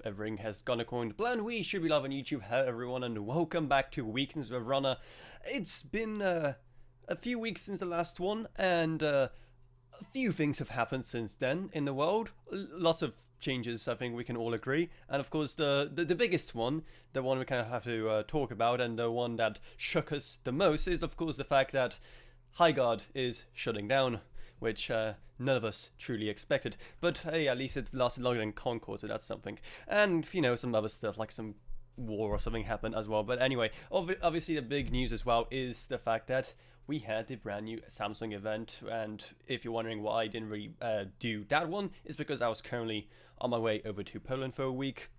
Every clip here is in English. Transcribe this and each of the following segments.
everything has gone according to plan. We should be live on YouTube. Hello everyone and welcome back to Weekends with Avrona. It's been a few weeks since the last one, and a few things have happened since then in the world. Lots of changes, I think we can all agree. And of course the biggest one, the one we kind of have to talk about, and the one that shook us the most, is of course the fact that HighGuard is shutting down, which none of us truly expected. But hey, at least it lasted longer than Concord, so that's something. And, you know, some other stuff, like some war or something happened as well. But anyway, obviously the big news as well is the fact that we had the brand new Samsung event. And if you're wondering why I didn't really do that one, it's because I was currently on my way over to Poland for a week.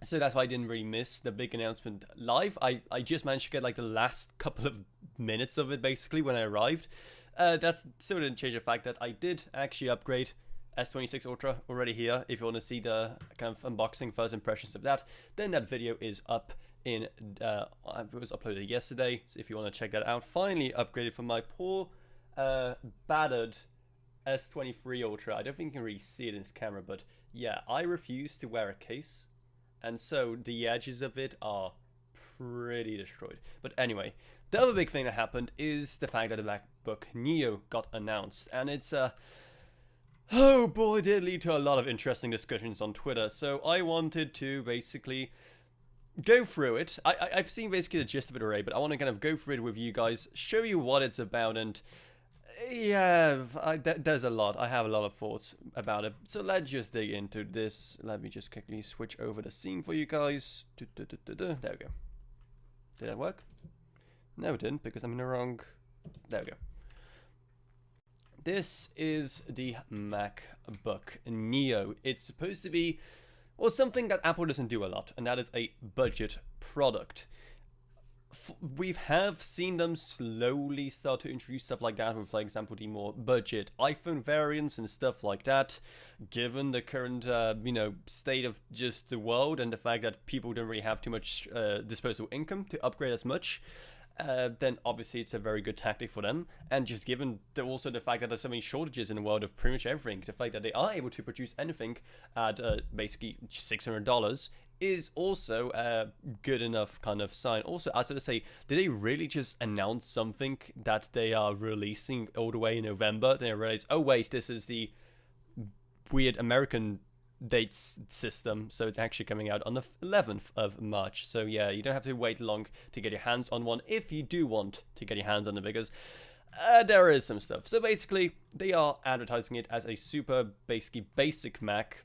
So that's why I didn't really miss the big announcement live. I just managed to get like the last couple of minutes of it basically when I arrived. That still didn't change the fact that I did actually upgrade S26 Ultra already here. If you want to see the kind of unboxing first impressions of that, then that video is up in, it was uploaded yesterday. So if you want to check that out, finally upgraded from my poor, battered S23 Ultra. I don't think you can really see it in this camera, but yeah, I refuse to wear a case. And so the edges of it are pretty destroyed. But anyway, the other big thing that happened is the fact that the MacBook Neo got announced, and it's oh boy, did it lead to a lot of interesting discussions on Twitter. So I wanted to basically go through it. I've seen basically the gist of it already, but I want to kind of go through it with you guys, show you what it's about, and yeah, there's a lot. I have a lot of thoughts about it. So let's just dig into this. Let me just quickly switch over the scene for you guys. There we go. Did that work? No, it didn't, because I'm in the wrong... There we go. This is the MacBook Neo. It's supposed to be, well, something that Apple doesn't do a lot, and that is a budget product. We have seen them slowly start to introduce stuff like that with, for example, the more budget iPhone variants and stuff like that. Given the current, you know, state of just the world and the fact that people don't really have too much disposable income to upgrade as much, then obviously it's a very good tactic for them. And just given also the fact that there's so many shortages in the world of pretty much everything, the fact that they are able to produce anything at basically $600 is also a good enough kind of sign. Also, I was going to say, did they really just announce something that they are releasing all the way in November? Then I realized, oh wait, this is the weird American dates system, so it's actually coming out on the 11th of March. So yeah, you don't have to wait long to get your hands on one if you do want to get your hands on it, because there is some stuff. So basically, they are advertising it as a super basically basic Mac,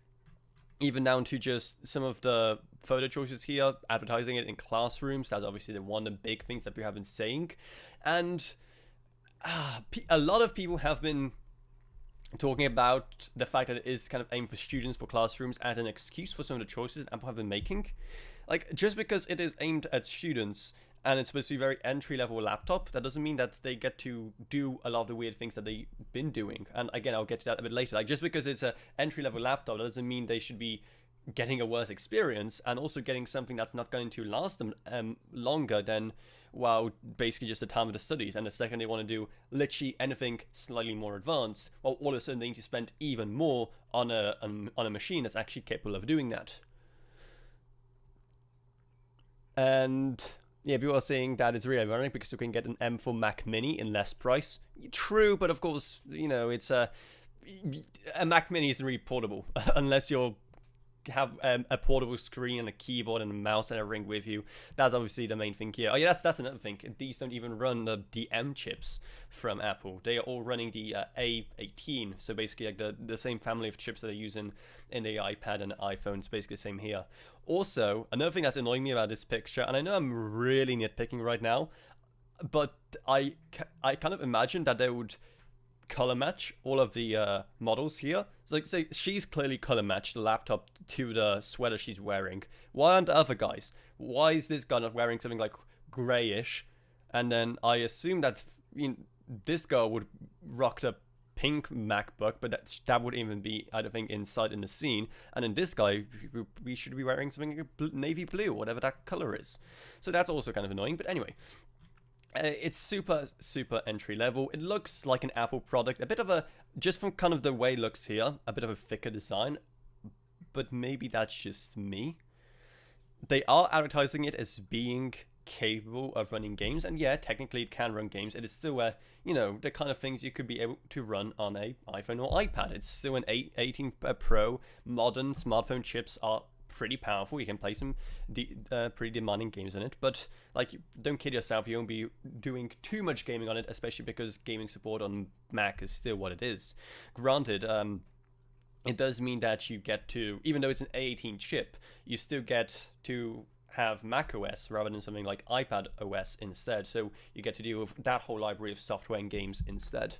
even down to just some of the photo choices here, advertising it in classrooms. That's obviously one of the big things that we have been saying. And a lot of people have been talking about the fact that it is kind of aimed for students, for classrooms, as an excuse for some of the choices that Apple have been making. Like, just because it is aimed at students and it's supposed to be a very entry-level laptop, that doesn't mean that they get to do a lot of the weird things that they've been doing. And again, I'll get to that a bit later. Like, just because it's an entry-level laptop, that doesn't mean they should be getting a worse experience, and also getting something that's not going to last them longer than, well, basically just the time of the studies. And the second they want to do literally anything slightly more advanced, well, all of a sudden they need to spend even more on a machine that's actually capable of doing that. And yeah, people are saying that it's really ironic because you can get an M4 Mac Mini in less price. True, but of course, you know, it's a Mac Mini isn't really portable unless you're have a portable screen and a keyboard and a mouse and everything with you. That's obviously the main thing here. Oh yeah, that's another thing. These don't even run the M chips from Apple. They are all running the A18, so basically like the same family of chips that they use in the iPad and iPhone. It's basically the same here. Also, another thing that's annoying me about this picture, and I know I'm really nitpicking right now, but I kind of imagine that they would color match all of the models here. So like, say she's clearly color matched the laptop to the sweater she's wearing. Why aren't the other guys? Why is this guy not wearing something like grayish? And then I assume that, you know, this girl would rock the pink MacBook, but that would even be, I don't think, inside in the scene. And then this guy, we should be wearing something like navy blue, whatever that color is. So that's also kind of annoying. But anyway, it's super entry level. It looks like an Apple product, a bit of a, just from kind of the way it looks here, a bit of a thicker design. but maybe that's just me. They are advertising it as being capable of running games, and yeah, technically it can run games. It is still the kind of things you could be able to run on a iPhone or iPad. It's still an 18 Pro. Modern smartphone chips are pretty powerful. You can play some pretty demanding games on it, but like, don't kid yourself, you won't be doing too much gaming on it, especially because gaming support on Mac is still what it is. Granted, it does mean that you get to, even though it's an A18 chip, you still get to have macOS rather than something like iPad OS instead, so you get to deal with that whole library of software and games instead.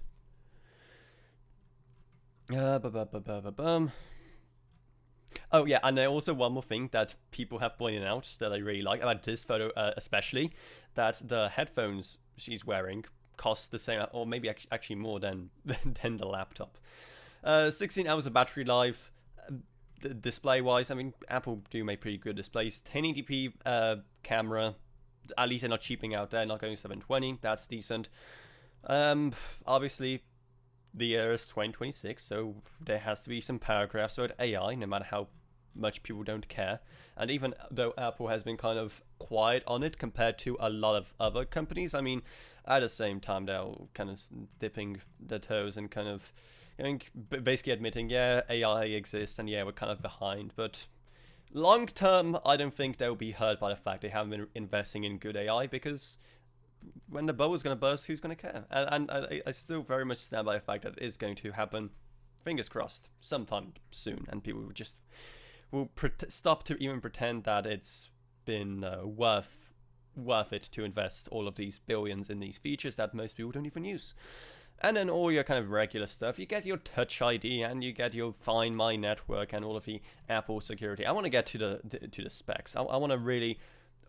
Oh yeah, and also one more thing that people have pointed out that I really like about this photo, especially, that the headphones she's wearing cost the same, or maybe actually more than the laptop. 16 hours of battery life. Display wise, I mean, Apple do make pretty good displays. 1080p camera, at least they're not cheaping out there, not going 720, that's decent. Obviously the year is 2026, so there has to be some paragraphs about AI, no matter how much people don't care. And even though Apple has been kind of quiet on it compared to a lot of other companies, I mean, at the same time they're kind of dipping their toes and kind of, I mean, basically admitting, yeah, AI exists and yeah, we're kind of behind, but long term, I don't think they'll be hurt by the fact they haven't been investing in good AI, because when the bubble's going to burst, who's going to care? And I still very much stand by the fact that it is going to happen, fingers crossed, sometime soon, and people will stop to even pretend that it's been worth it to invest all of these billions in these features that most people don't even use. And then all your kind of regular stuff, you get your Touch ID and you get your Find My Network and all of the Apple security. I want to get to the specs. I want to really...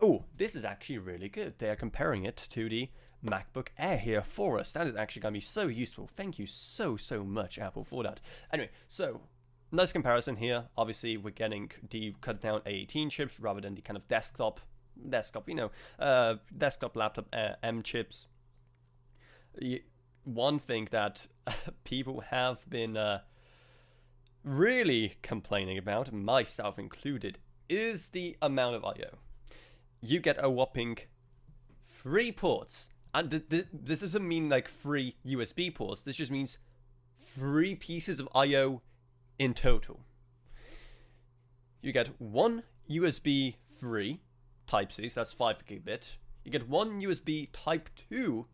Oh, this is actually really good. They are comparing it to the MacBook Air here for us. That is actually going to be so useful. Thank you so much, Apple, for that. Anyway, so nice comparison here. Obviously, we're getting the cut down A18 chips rather than the kind of desktop, desktop laptop M chips. One thing that people have been really complaining about, myself included, is the amount of I/O. You get a whopping 3 ports, and this doesn't mean like 3 USB ports. This just means 3 pieces of I/O in total. You get 1 USB 3 Type-C, so that's 5 gigabit. You get 1 USB Type 2,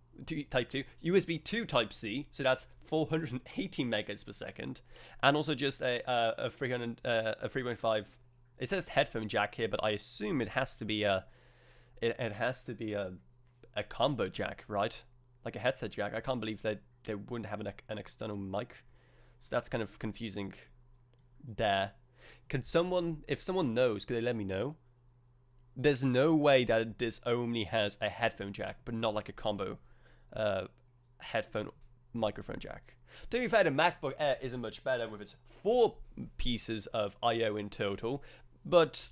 USB 2 Type-C, so that's 480 megabytes per second, and also just a 3.5. It says headphone jack here, but I assume it has to be a combo jack, right? Like a headset jack. I can't believe that they wouldn't have an external mic, so that's kind of confusing there. If someone knows, could they let me know? There's no way that this only has a headphone jack, but not like a combo headphone microphone jack. To be fair, the MacBook Air isn't much better with its 4 pieces of I/O in total, but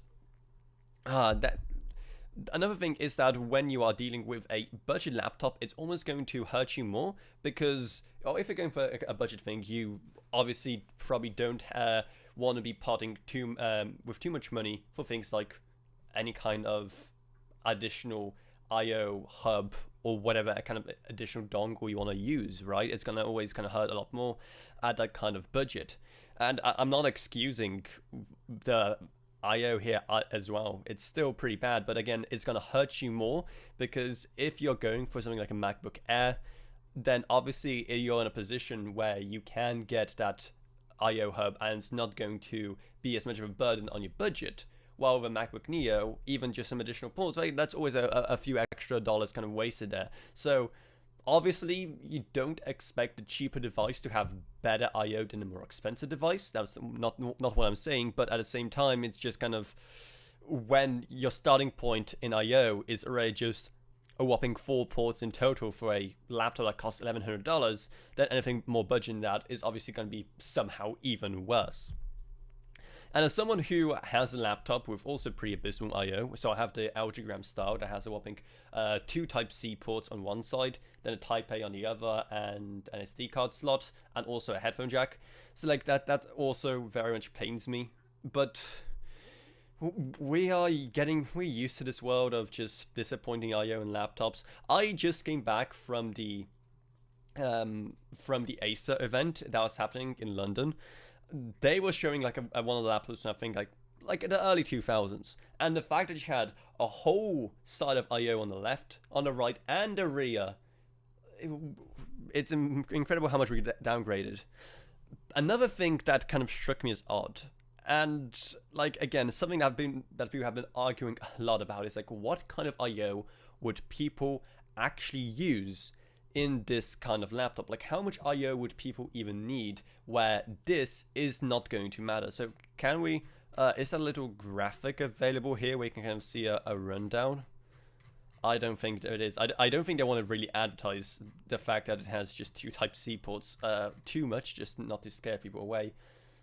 another thing is that when you are dealing with a budget laptop, it's almost going to hurt you more, because if you're going for a budget thing, you obviously probably don't want to be parting with too much money for things like any kind of additional I/O hub or whatever kind of additional dongle you want to use, right? It's going to always kind of hurt a lot more at that kind of budget. And I'm not excusing the I/O here as well. It's still pretty bad, but again, it's going to hurt you more, because if you're going for something like a MacBook Air, then obviously you're in a position where you can get that I/O hub and it's not going to be as much of a burden on your budget. While with a MacBook Neo, even just some additional ports, right, that's always a few extra dollars kind of wasted there. So obviously you don't expect the cheaper device to have better I/O than a more expensive device. That's not what I'm saying, but at the same time, it's just kind of, when your starting point in I/O is already just a whopping 4 ports in total for a laptop that costs $1,100, then anything more budget than that is obviously going to be somehow even worse. And as someone who has a laptop with also pretty abysmal I/O, so I have the Algogram style that has a whopping 2 Type-C ports on one side, then a Type-A on the other, and an SD card slot, and also a headphone jack. So like that also very much pains me, but we're used to this world of just disappointing IO and laptops. I just came back from the Acer event that was happening in London. They were showing like one of the laptops, I think like in the early 2000s, and the fact that you had a whole side of IO on the left, on the right, and the rear, it's incredible how much we downgraded. Another thing that kind of struck me as odd, and like again, something that people have been arguing a lot about, is like, what kind of IO would people actually use in this kind of laptop? Like, how much IO would people even need where this is not going to matter? So can we is that a little graphic available here where you can kind of see a rundown? I don't think there it is. I don't think they want to really advertise the fact that it has just 2 Type-C ports too much, just not to scare people away.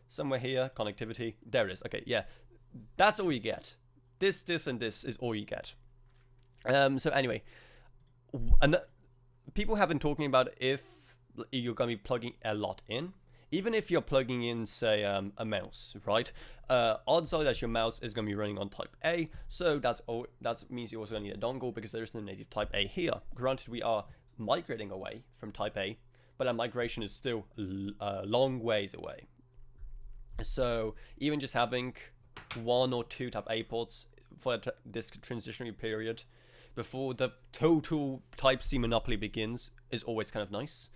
Somewhere here, connectivity, there it is. Okay, yeah, that's all you get. This, and this is all you get. So anyway, and people have been talking about if you're going to be plugging a lot in. Even if you're plugging in, say, a mouse, right? Odds are that your mouse is going to be running on Type A, so that means you also need a dongle because there is no native Type A here. Granted, we are migrating away from Type A, but that migration is still a long ways away. So even just having 1 or 2 Type A ports for this transitionary period before the total Type-C monopoly begins is always kind of nice.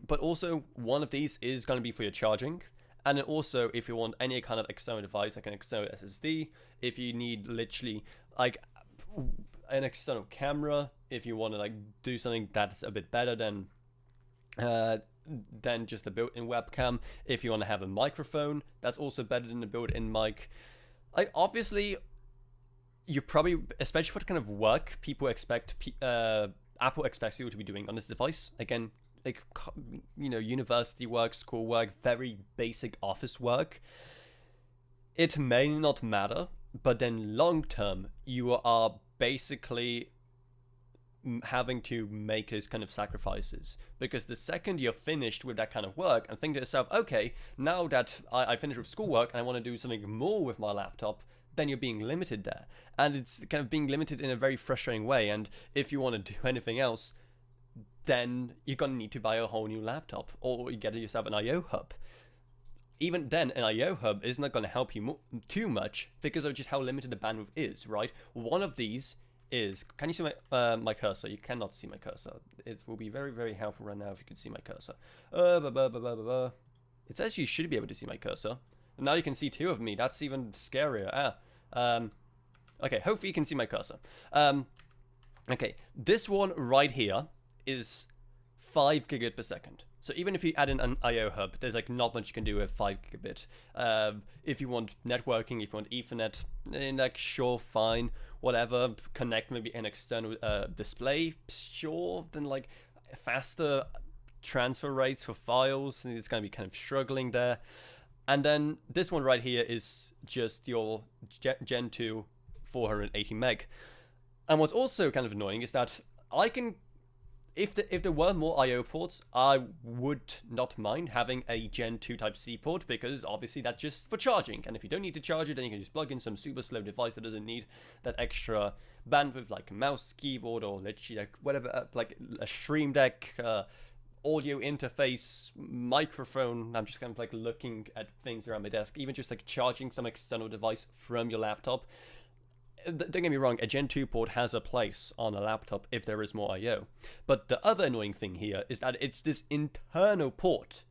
But also one of these is going to be for your charging, and then also if you want any kind of external device, like an external SSD, if you need literally like an external camera, if you want to like do something that's a bit better than just a built-in webcam, if you want to have a microphone that's also better than a built-in mic. Like, obviously you probably, especially for the kind of work people expect Apple expects you to be doing on this device, again, like, you know, university work, school work, very basic office work, it may not matter, but then long term you are basically having to make those kind of sacrifices, because the second you're finished with that kind of work and think to yourself, okay, now that I finished with schoolwork and I want to do something more with my laptop, then you're being limited there, and it's kind of being limited in a very frustrating way. And if you want to do anything else, then you're gonna need to buy a whole new laptop, or you get yourself an IO hub. Even then, an IO hub is not going to help you too much because of just how limited the bandwidth is, right? One of these is, can you see my cursor? You cannot see my cursor. It will be very, very helpful right now if you could see my cursor. It says you should be able to see my cursor. And now you can see 2 of me. That's even scarier. Okay, hopefully you can see my cursor. Okay, this one right here is 5 gigabit per second. So even if you add in an IO hub, there's like not much you can do with 5 gigabit. If you want networking, if you want Ethernet, like sure, fine, whatever. Connect maybe an external display, sure. Then like faster transfer rates for files, and it's going to be kind of struggling there. And then this one right here is just your Gen 2 480 meg. And what's also kind of annoying is that I can, if there were more IO ports, I would not mind having a Gen 2 Type-C port, because obviously that's just for charging. And if you don't need to charge it, then you can just plug in some super slow device that doesn't need that extra bandwidth, like a mouse, keyboard, or literally like whatever, like a Stream Deck, audio interface, microphone. I'm just kind of like looking at things around my desk, even just like charging some external device from your laptop. Don't get me wrong, a Gen 2 port has a place on a laptop if there is more I/O. But the other annoying thing here is that it's this internal port.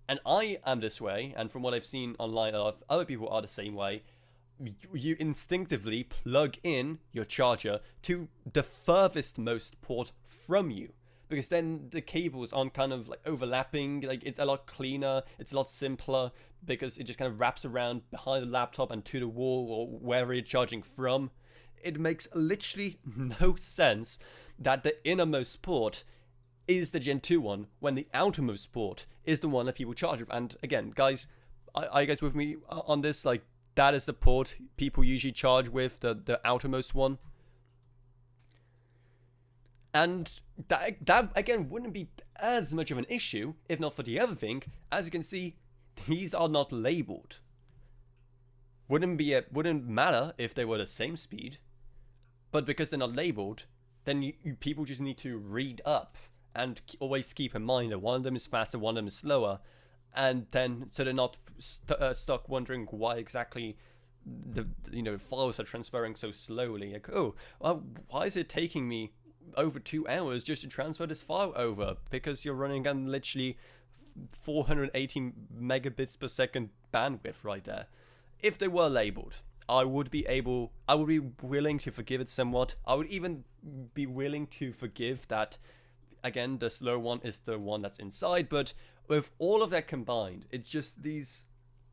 And I am this way, and from what I've seen online, a lot of other people are the same way. You instinctively plug in your charger to the furthest most port from you, because then the cables aren't kind of like overlapping. Like, it's a lot cleaner, it's a lot simpler, because it just kind of wraps around behind the laptop and to the wall or wherever you're charging from. It makes literally no sense that the innermost port is the Gen 2 one when the outermost port is the one that people charge with. And again, guys, are you guys with me on this? Like, that is the port people usually charge with, the outermost one. And that again wouldn't be as much of an issue if not for the other thing. As you can see, these are not labeled. wouldn't matter if they were the same speed, but because they're not labeled, then people just need to read up and always keep in mind that one of them is faster, one of them is slower, and then so they're not stuck wondering why exactly the files are transferring so slowly. Like, oh, well, why is it taking me over 2 hours just to transfer this file over? Because you're running on literally 480 megabits per second bandwidth right there. If they were labeled, I would be willing to forgive it somewhat. I would even be willing to forgive that, again, the slow one is the one that's inside, but with all of that combined, it's just these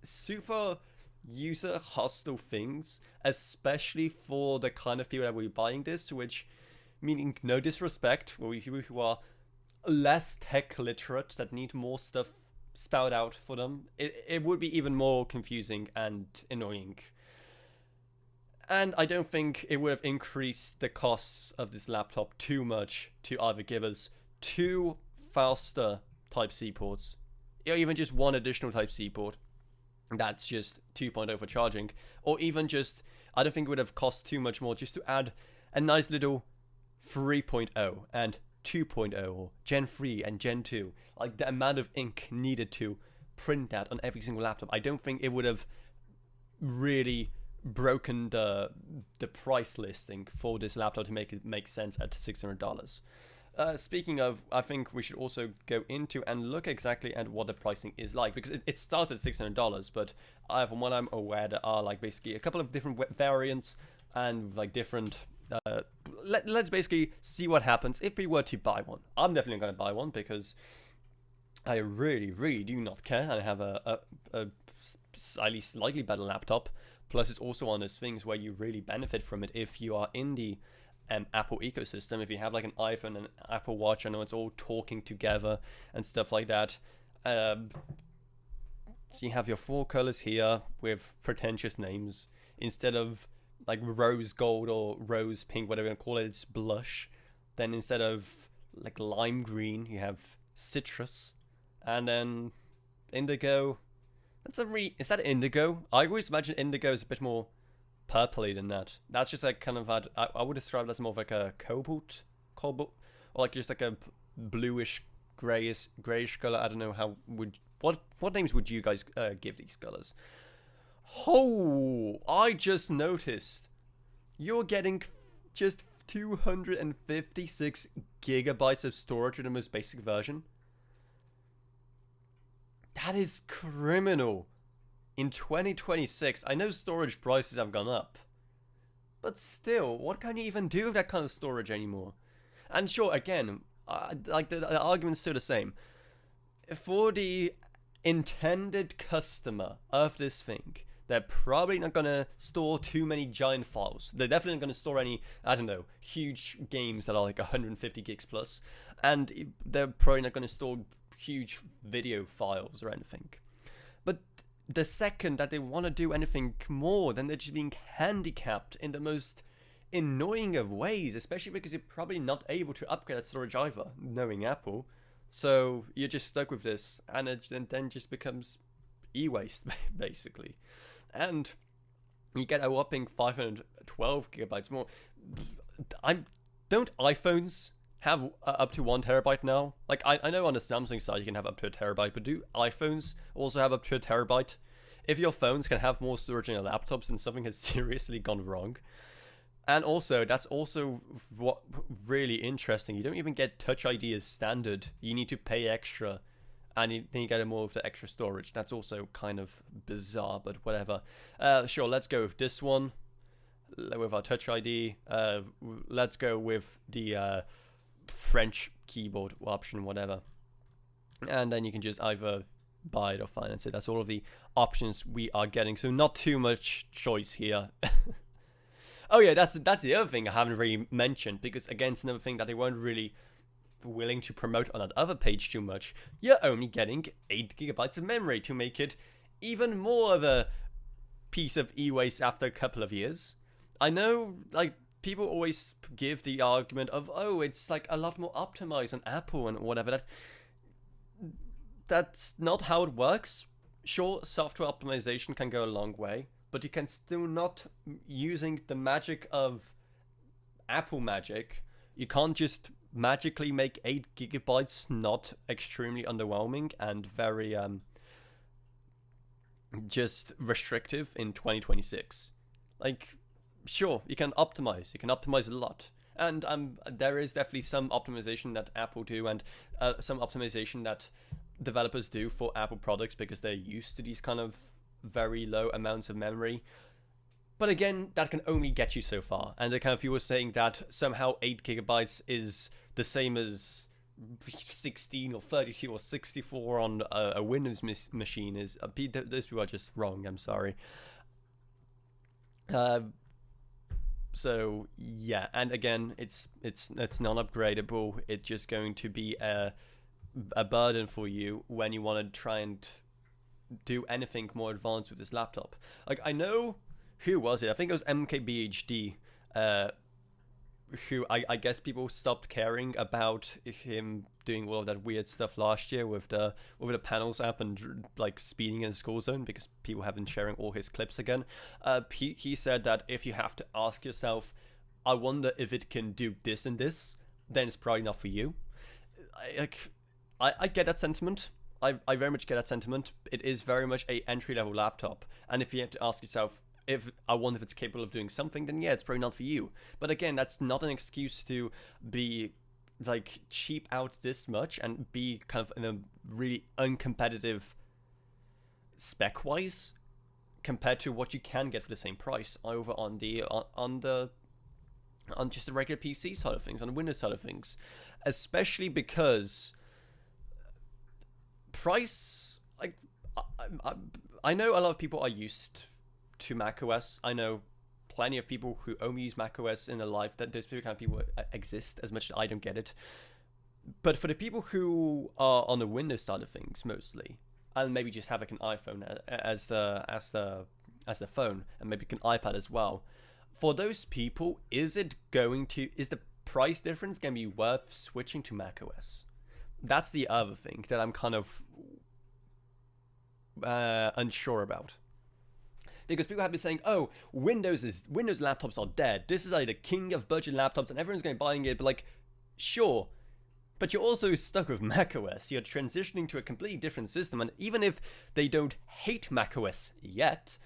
super user hostile things, especially for the kind of people that will be buying this, to which, meaning no disrespect, will be people who are less tech literate, that need more stuff spelled out for them. It would be even more confusing and annoying. And I don't think it would have increased the costs of this laptop too much to either give us 2 faster Type-C ports, or even just 1 additional Type-C port that's just 2.0 for charging, or even just, I don't think it would have cost too much more just to add a nice little 3.0 and 2.0 or Gen 3 and Gen 2. Like, the amount of ink needed to print that on every single laptop, I don't think it would have really broken the price listing for this laptop to make it make sense at $600. Speaking of, I think we should also go into and look exactly at what the pricing is like, because it starts at $600, but from what I'm aware, there are like basically a couple of different variants and like different. Let's basically see what happens if we were to buy one. I'm definitely going to buy one because I really do not care. I have a slightly better laptop. Plus, it's also one of those things where you really benefit from it if you are in the Apple ecosystem. If you have like an iPhone and an Apple Watch, I know it's all talking together and stuff like that. So you have your 4 colors here with pretentious names. Instead of like rose gold or rose pink, whatever you want to call it, it's blush. Then instead of like lime green, you have citrus. And then indigo. Is that indigo? I always imagine indigo is a bit more purpley than that. That's just like kind of I would describe it as more of like a cobalt, or like just like a bluish grayish color. I don't know what names would you guys give these colors? Oh, I just noticed you're getting just 256 gigabytes of storage in the most basic version. That is criminal. In 2026, I know storage prices have gone up, but still, what can you even do with that kind of storage anymore? And sure, again, like the argument's still the same. For the intended customer of this thing, they're probably not going to store too many giant files. They're definitely not going to store any, I don't know, huge games that are like 150 gigs plus, and they're probably not going to store huge video files or anything. But the second that they want to do anything more, then they're just being handicapped in the most annoying of ways, especially because you're probably not able to upgrade that storage either, knowing Apple. So you're just stuck with this, and it then just becomes e-waste, basically. And you get a whopping 512 gigabytes more. Don't iPhones have up to 1 terabyte now? Like, I know on the Samsung side you can have up to a terabyte, but do iPhones also have up to a terabyte? If your phones can have more storage than your laptops, then something has seriously gone wrong. And also, that's also what really interesting. You don't even get Touch ID as standard. You need to pay extra, and then you get more of the extra storage. That's also kind of bizarre, but whatever. Sure, let's go with this one, with our Touch ID. Let's go with the French keyboard option, whatever. And then you can just either buy it or finance it. That's all of the options we are getting. So not too much choice here. Oh yeah, that's the other thing I haven't really mentioned, because again, it's another thing that they weren't really willing to promote on that other page too much. You're only getting 8 gigabytes of memory to make it even more of a piece of e-waste after a couple of years. I know, like, people always give the argument of, oh, it's like a lot more optimized on Apple and whatever. That's not how it works. Sure, software optimization can go a long way, but you can still not, using the magic of Apple magic, you can't just magically make 8 gigabytes not extremely underwhelming and very just restrictive in 2026. Like, sure, you can optimize a lot, and there is definitely some optimization that Apple do, and some optimization that developers do for Apple products because they're used to these kind of very low amounts of memory. But again, that can only get you so far. And the kind of people were saying that somehow 8 gigabytes is the same as 16 or 32 or 64 on a Windows machine is those people are just wrong. I'm sorry. So yeah, and again, it's not upgradable. It's just going to be a burden for you when you want to try and do anything more advanced with this laptop. Like, I know, who was it? I think it was MKBHD, who I guess people stopped caring about him doing all of that weird stuff last year with the panels app and like speeding in the school zone because people have been sharing all his clips again. He said that if you have to ask yourself, I wonder if it can do this and this, then it's probably not for you. I get that sentiment. I very much get that sentiment. It is very much a entry-level laptop, and if you have to ask yourself, if I wonder if it's capable of doing something, then yeah, it's probably not for you. But again, that's not an excuse to be like cheap out this much and be kind of in a really uncompetitive spec-wise compared to what you can get for the same price over on just the regular PC side of things, on the Windows side of things, especially because price, like, I know a lot of people are used to macOS. I know plenty of people who only use macOS in their life. That those kind of people exist, as much as I don't get it. But for the people who are on the Windows side of things mostly, and maybe just have like an iPhone as the phone, and maybe an iPad as well, for those people, is the price difference going to be worth switching to macOS? That's the other thing that I'm kind of unsure about. Because people have been saying, oh, Windows laptops are dead. This is like the king of budget laptops and everyone's going to be buying it. But like, sure. But you're also stuck with macOS. You're transitioning to a completely different system. And even if they don't hate macOS yet,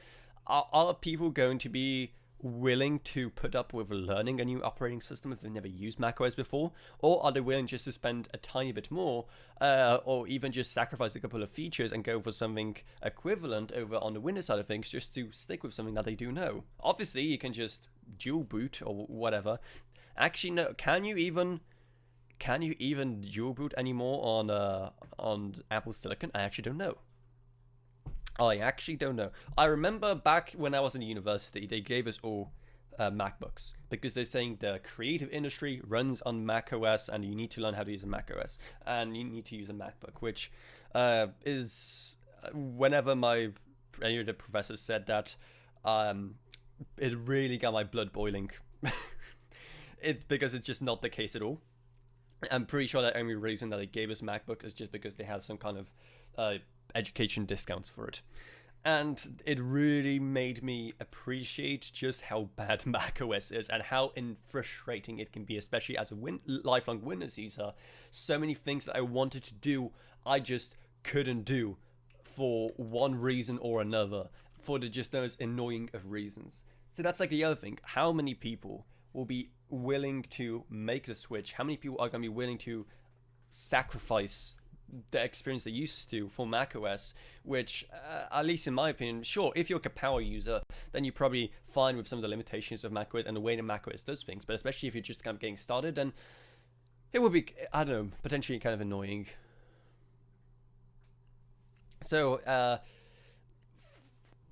are people going to be willing to put up with learning a new operating system if they've never used macOS before? Or are they willing just to spend a tiny bit more, or even just sacrifice a couple of features and go for something equivalent over on the Windows side of things, just to stick with something that they do know? Obviously, you can just dual boot or whatever. Actually, no. Can you even dual boot anymore on Apple Silicon? I actually don't know. I remember back when I was in university, they gave us all MacBooks because they're saying the creative industry runs on macOS and you need to learn how to use a macOS and you need to use a MacBook, which is whenever any of the professors said that, it really got my blood boiling. Because it's just not the case at all. I'm pretty sure the only reason that they gave us MacBook is just because they have some kind of education discounts for it. And it really made me appreciate just how bad macOS is and how frustrating it can be, especially as a lifelong Windows user. So many things that I wanted to do, I just couldn't do for one reason or another, for just those annoying of reasons. So that's like the other thing. How many people will be willing to make the switch? How many people are going to be willing to sacrifice the experience they used to for macOS, which, at least in my opinion, sure, if you're a power user, then you're probably fine with some of the limitations of macOS and the way that macOS does things. But especially if you're just kind of getting started, then it would be, I don't know, potentially kind of annoying. So,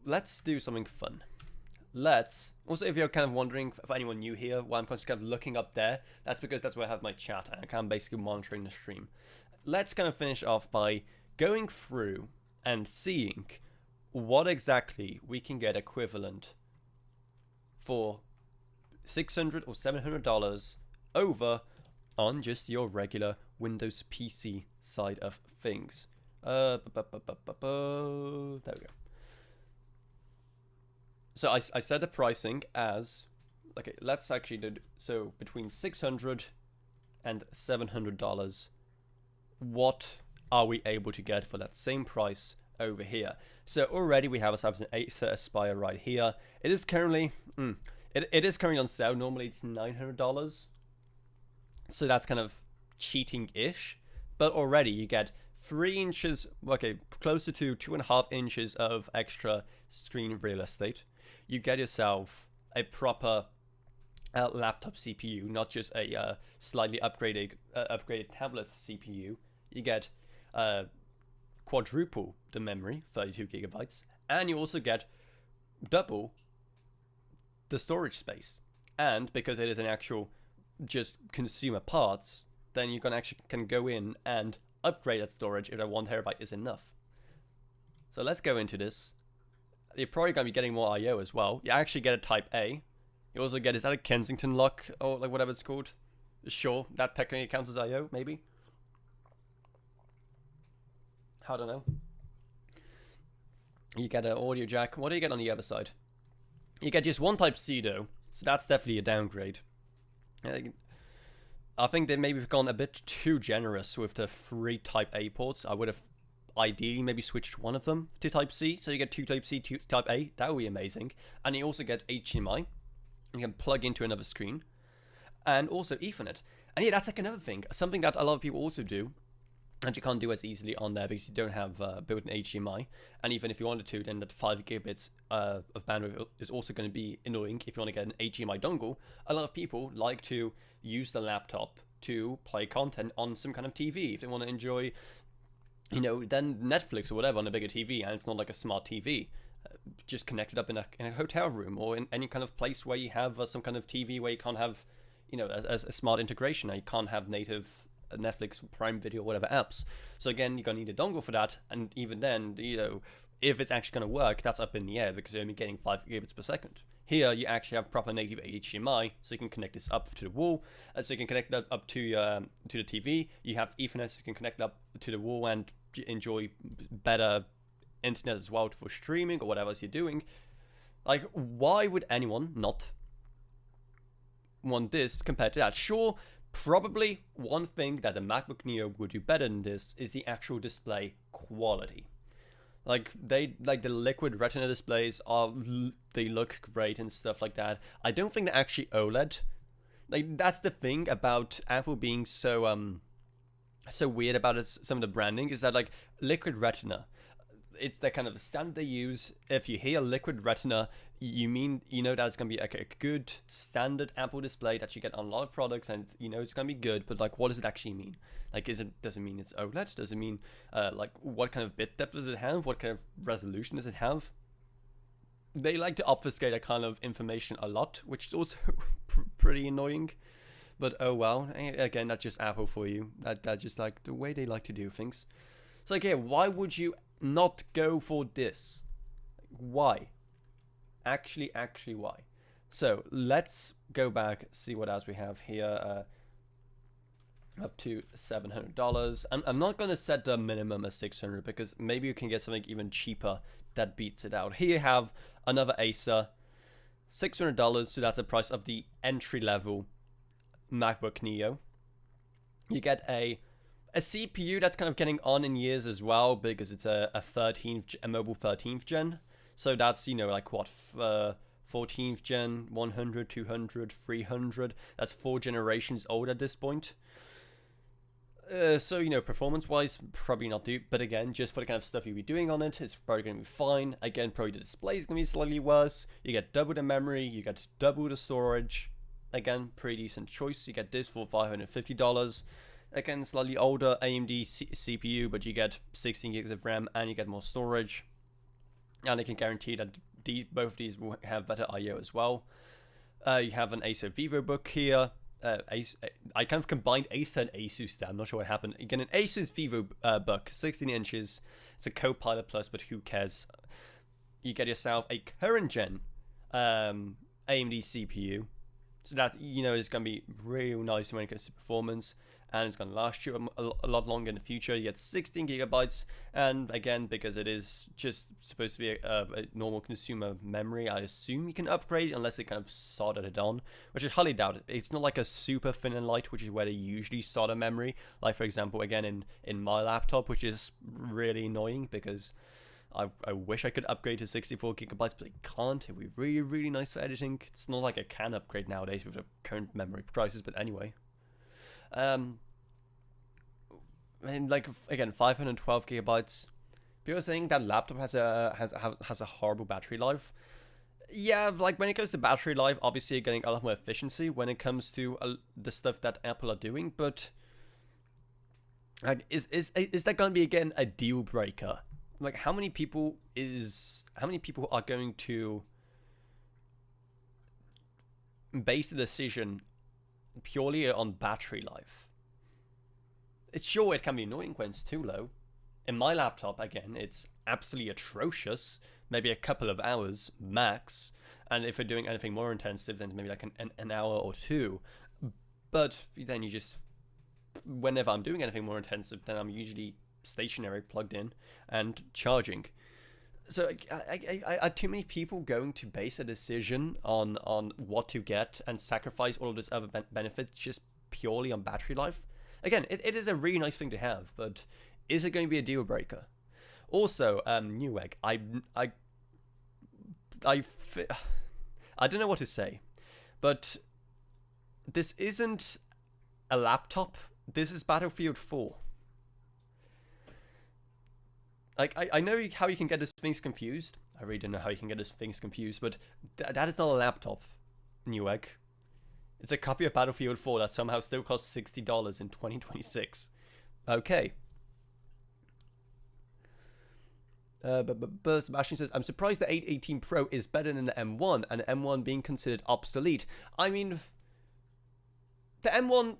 let's do something fun. Also, if you're kind of wondering, for anyone new here, why I'm just kind of looking up there, that's because that's where I have my chat and I'm kind of basically monitoring the stream. Let's kind of finish off by going through and seeing what exactly we can get equivalent for $600 or $700 over on just your regular Windows PC side of things. There we go. So I set the pricing as, okay, let's actually do, so between $600 and $700, what are we able to get for that same price over here? So already we have ourselves an Acer Aspire right here. It is currently, it is currently on sale. Normally it's $900. So that's kind of cheating-ish. But already you get 3 inches, okay, closer to 2.5 inches of extra screen real estate. You get yourself a proper laptop CPU, not just a slightly upgraded tablet CPU. You get quadruple the memory, 32 gigabytes, and you also get double the storage space. And because it is an actual just consumer parts, then you can go in and upgrade that storage if that 1 terabyte is enough. So let's go into this. You're probably going to be getting more I/O as well. You actually get a Type A. You also get, is that a Kensington lock or like whatever it's called? Sure, that technically counts as I/O, maybe. I don't know. You get an audio jack. What do you get on the other side? You get just 1 Type-C though, so that's definitely a downgrade. I think they maybe have gone a bit too generous with the 3 Type-A ports. I would have ideally maybe switched one of them to Type-C, so you get 2 Type-C, 2 Type-A. That would be amazing. And you also get HDMI. You can plug into another screen. And also Ethernet. And yeah, that's like another thing. Something that a lot of people also do, and you can't do as easily on there because you don't have built-in HDMI. And even if you wanted to, then that 5 gigabits of bandwidth is also going to be annoying if you want to get an HDMI dongle. A lot of people like to use the laptop to play content on some kind of TV. If they want to enjoy, you know, then Netflix or whatever on a bigger TV, and it's not like a smart TV. Just connect it up in a hotel room or in any kind of place where you have some kind of TV where you can't have, you know, a smart integration. You can't have native Netflix, Prime Video, whatever apps. So again, you're gonna need a dongle for that, and even then, you know, if it's actually gonna work, that's up in the air because you're only getting 5 gigabits per second. Here, you actually have proper native HDMI, so you can connect this up to the wall, so you can connect that up to the TV. You have Ethernet, so you can connect up to the wall and enjoy better internet as well for streaming or whatever else you're doing. Like, why would anyone not want this compared to that? Sure, probably one thing that the MacBook Neo would do better than this is the actual display quality. Like the liquid retina displays they look great and stuff like that. I don't think they're actually OLED. Like, that's the thing about Apple being so weird about some of the branding, is that like liquid retina, it's the kind of standard they use. If you hear liquid retina, you know that's gonna be like a good standard Apple display that you get on a lot of products, and you know it's gonna be good. But like, what does it actually mean? Like, does it mean it's OLED? Does it mean like what kind of bit depth does it have? What kind of resolution does it have? They like to obfuscate that kind of information a lot, which is also pretty annoying. But oh well. Again, that's just Apple for you. That's just like the way they like to do things. So like, yeah, why would you not go for this? Why? Actually, why? So let's go back, see what else we have here. Up to $700. I'm not going to set the minimum as 600 because maybe you can get something even cheaper that beats it out. Here you have another Acer, $600, so that's the price of the entry-level MacBook Neo. You get a CPU that's kind of getting on in years as well, because it's a mobile 13th gen. So that's, you know, like what, 14th gen, 100, 200, 300. That's 4 generations old at this point. So, you know, performance-wise, probably not do. But again, just for the kind of stuff you'll be doing on it, it's probably going to be fine. Again, probably the display is going to be slightly worse. You get double the memory, you get double the storage. Again, pretty decent choice. You get this for $550. Again, slightly older AMD CPU, but you get 16 gigs of RAM and you get more storage. And I can guarantee that both of these will have better I/O as well. You have an Acer VivoBook here. I kind of combined Acer and Asus there. I'm not sure what happened. You get an Asus VivoBook, 16 inches. It's a Copilot Plus, but who cares? You get yourself a current gen AMD CPU. So that, you know, is going to be real nice when it comes to performance. and it's going to last you a lot longer in the future. You get 16 gigabytes, and again, because it is just supposed to be a normal consumer memory, I assume you can upgrade unless they kind of soldered it on, which I highly doubt it. It's not like a super thin and light, which is where they usually solder memory, like for example, again in my laptop, which is really annoying because I wish I could upgrade to 64 gigabytes, but I can't. It would be really, really nice for editing. It's not like I can upgrade nowadays with the current memory prices, but anyway. And like again, 512 gigabytes. People are saying that laptop has a horrible battery life. Yeah, like when it comes to battery life, obviously you're getting a lot more efficiency when it comes to the stuff that Apple are doing. But is that going to be again a deal breaker? Like how many people are going to base the decision purely on battery life? It's sure it can be annoying when it's too low. In my laptop, again, it's absolutely atrocious. Maybe a couple of hours max, and if you're doing anything more intensive, then maybe like an hour or two. But then you just, whenever I'm doing anything more intensive, then I'm usually stationary, plugged in, and charging. So are too many people going to base a decision on what to get and sacrifice all of this other benefits just purely on battery life? Again, it is a really nice thing to have, but is it going to be a deal breaker? Also, Newegg, I don't know what to say, but this isn't a laptop. This is Battlefield 4. Like, I know how you can get these things confused. I really don't know how you can get these things confused, but that is not a laptop, Newegg. It's a copy of Battlefield 4 that somehow still costs $60 in 2026. Okay. But Sebastian says, I'm surprised the 818 Pro is better than the M1, and the M1 being considered obsolete. I mean, the M1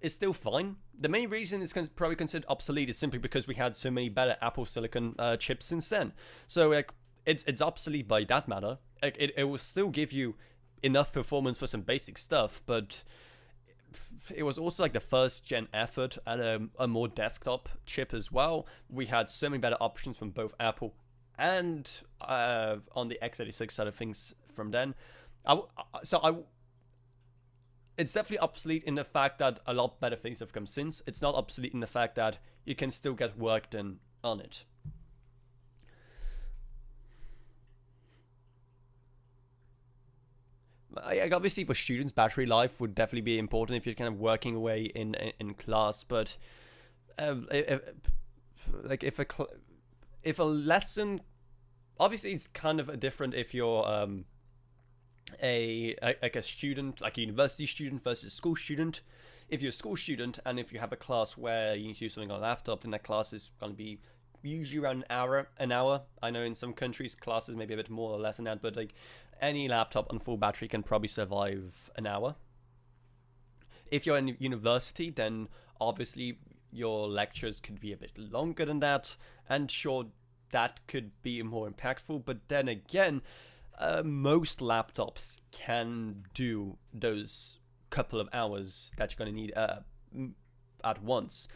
is still fine. The main reason it's probably considered obsolete is simply because we had so many better Apple Silicon chips since then. So like, it's obsolete by that matter. Like, it will still give you enough performance for some basic stuff, but it was also like the first gen effort at a more desktop chip as well. We had so many better options from both Apple and on the x86 side of things from then. It's definitely obsolete in the fact that a lot better things have come since. It's not obsolete in the fact that you can still get work done on it. Obviously, for students, battery life would definitely be important if you're kind of working away in class. But if a lesson, obviously, it's kind of different if you're a student, like a university student versus a school student. If you're a school student and if you have a class where you need to do something on a laptop, then that class is going to be usually around an hour. I know in some countries classes maybe a bit more or less than that, but like any laptop on full battery can probably survive an hour. If you're in university, then obviously your lectures could be a bit longer than that, and sure, that could be more impactful, but then again, most laptops can do those couple of hours that you're going to need at once.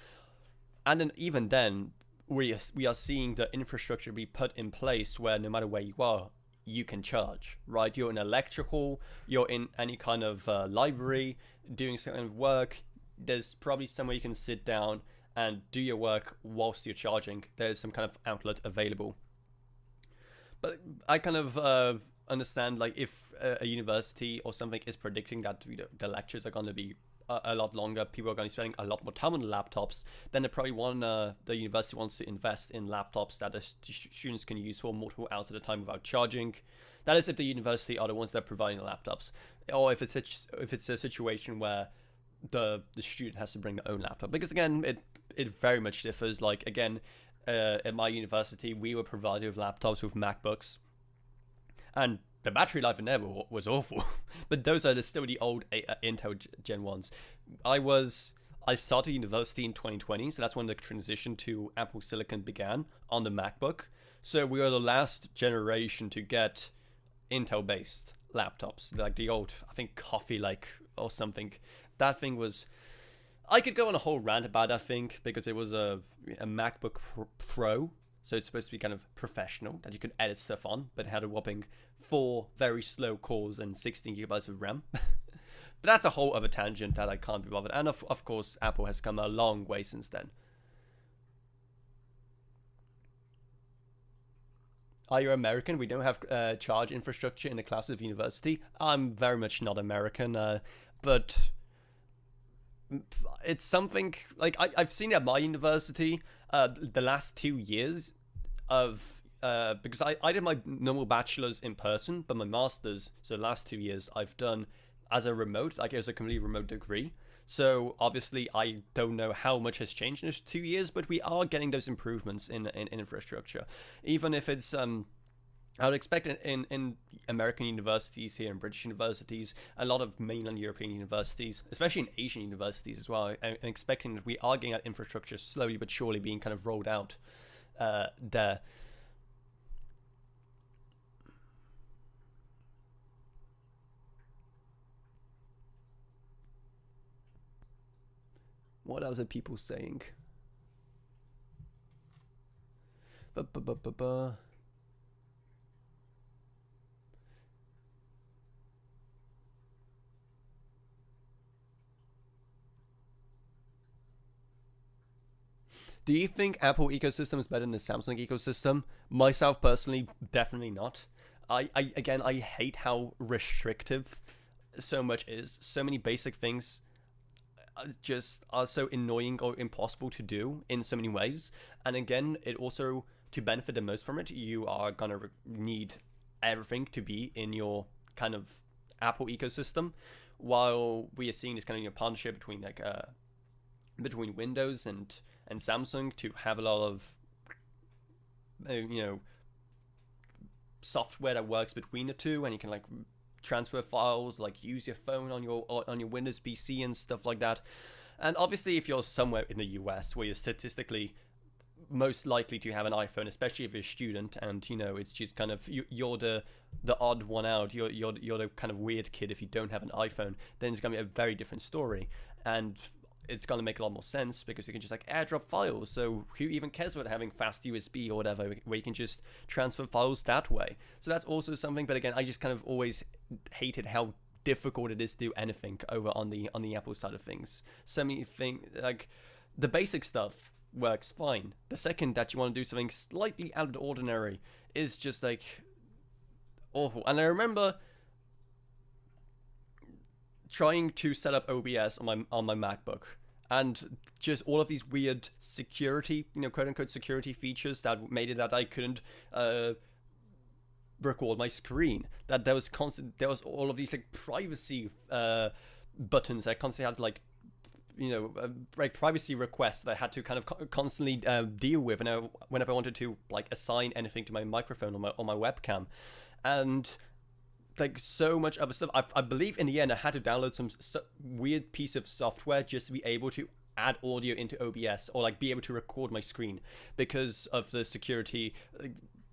And then even then, we are seeing the infrastructure be put in place where no matter where you are, you can charge, right? You're in electrical, you're in any kind of library, doing some kind of work, there's probably somewhere you can sit down and do your work whilst you're charging. There's some kind of outlet available. But I kind of understand, like, if a university or something is predicting that the lectures are going to be a lot longer, people are going to be spending a lot more time on the laptops, then they probably the university wants to invest in laptops that the students can use for multiple hours at a time without charging. That is if the university are the ones that are providing the laptops, or if it's a situation where the student has to bring their own laptop. Because again, it very much differs. Like again, at my university, we were provided with laptops with MacBooks, and the battery life in there was awful. But those are still the old Intel Gen 1s. I started university in 2020, so that's when the transition to Apple Silicon began on the MacBook. So we were the last generation to get Intel-based laptops, like the old, I think, Coffee Lake or something. That thing was... I could go on a whole rant about that thing because it was a MacBook Pro, so it's supposed to be kind of professional that you could edit stuff on, but it had a whopping 4 very slow cores and 16 gigabytes of RAM. But that's a whole other tangent that I can't be bothered. And of course, Apple has come a long way since then. Are you American? We don't have charge infrastructure in the class of university. I'm very much not American, but it's something like I've seen at my university the last 2 years of because I did my normal bachelor's in person, but my master's, so the last 2 years I've done as a remote, like as a completely remote degree. So obviously I don't know how much has changed in those 2 years, but we are getting those improvements in infrastructure, even if it's I would expect in American universities here and British universities, a lot of mainland European universities, especially in Asian universities as well, I'm expecting that we are getting that infrastructure slowly but surely being kind of rolled out there. What else are people saying? Do you think Apple ecosystem is better than the Samsung ecosystem? Myself personally, definitely not. Again, I hate how restrictive so much is. So many basic things just are so annoying or impossible to do in so many ways. And again, it also, to benefit the most from it, you are gonna need everything to be in your kind of Apple ecosystem, while we are seeing this kind of partnership between like between Windows and Samsung to have a lot of software that works between the two, and you can like transfer files, like use your phone on your Windows PC and stuff like that. And obviously, if you're somewhere in the US where you're statistically most likely to have an iPhone, especially if you're a student, and it's just kind of you're the odd one out, you're the kind of weird kid if you don't have an iPhone, then it's gonna be a very different story, and it's going to make a lot more sense because you can just like airdrop files. So who even cares about having fast USB or whatever, where you can just transfer files that way? So that's also something. But again, I just kind of always hated how difficult it is to do anything over on the Apple side of things. So many things, like the basic stuff works fine. The second that you want to do something slightly out of the ordinary is just like awful. And I remember trying to set up OBS on my MacBook, and just all of these weird security, quote unquote security features that made it that I couldn't record my screen. That there was all of these like privacy buttons that I constantly had to like like privacy requests that I had to kind of constantly deal with, and whenever I wanted to like assign anything to my microphone or my webcam, and like so much other stuff. I believe in the end I had to download some weird piece of software just to be able to add audio into OBS or like be able to record my screen because of the security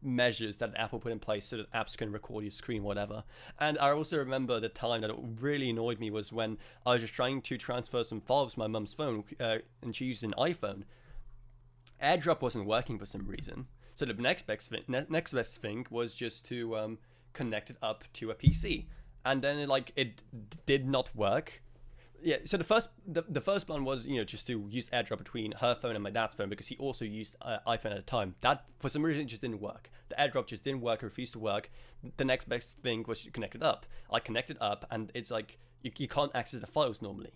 measures that Apple put in place so that apps can record your screen, whatever. And I also remember the time that it really annoyed me was when I was just trying to transfer some files to my mum's phone, and she used an iPhone. AirDrop wasn't working for some reason, so the next best thing was just to connect it up to a PC, and then it did not work. Yeah, so the first plan was just to use AirDrop between her phone and my dad's phone because he also used iPhone at the time. That for some reason just didn't work. The AirDrop just didn't work, refused to work. The next best thing was to connect it up. I connected up, and it's like you can't access the files normally.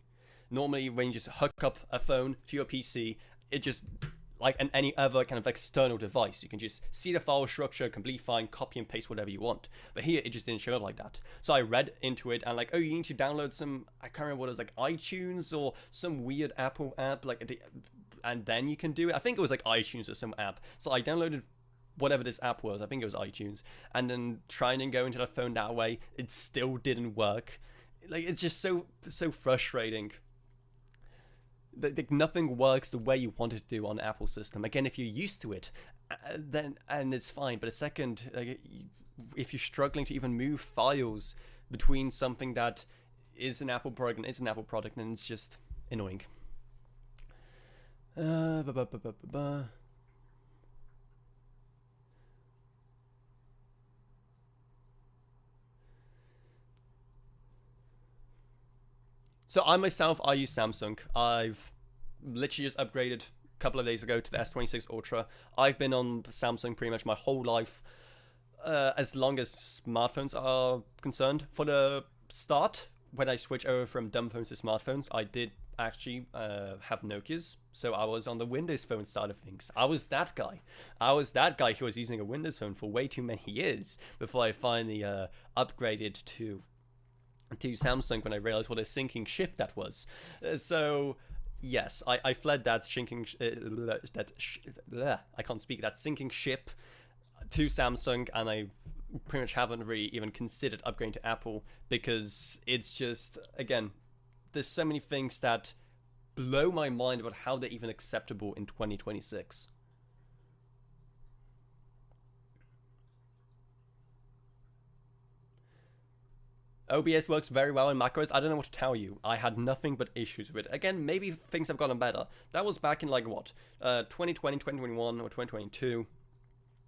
Normally, when you just hook up a phone to your PC, it just like any other kind of external device, you can just see the file structure, completely fine, copy and paste whatever you want. But here, it just didn't show up like that. So I read into it and like, oh, you need to download some, I can't remember what it was, like iTunes or some weird Apple app, and then you can do it. I think it was like iTunes or some app. So I downloaded whatever this app was, I think it was iTunes, and then trying to go into the phone that way, it still didn't work. Like, it's just so frustrating. Nothing works the way you want it to do on the Apple system. Again, if you're used to it, then it's fine. But a second, if you're struggling to even move files between something that is an Apple product and isn't an Apple product, then it's just annoying. Ba, ba, ba, ba, ba, ba. So I myself, I use Samsung. I've literally just upgraded a couple of days ago to the S26 Ultra. I've been on Samsung pretty much my whole life, as long as smartphones are concerned. For the start, when I switched over from dumb phones to smartphones, I did actually have Nokia's. So I was on the Windows Phone side of things. I was that guy. I was that guy who was using a Windows Phone for way too many years before I finally upgraded to Samsung when I realized what a sinking ship that was. So yes, I fled that sinking I can't speak, that sinking ship to Samsung, and I pretty much haven't really even considered upgrading to Apple because it's just, again, there's so many things that blow my mind about how they're even acceptable in 2026. OBS works very well in macOS. I don't know what to tell you. I had nothing but issues with it. Again, maybe things have gotten better. That was back in like what, 2020, 2021, or 2022.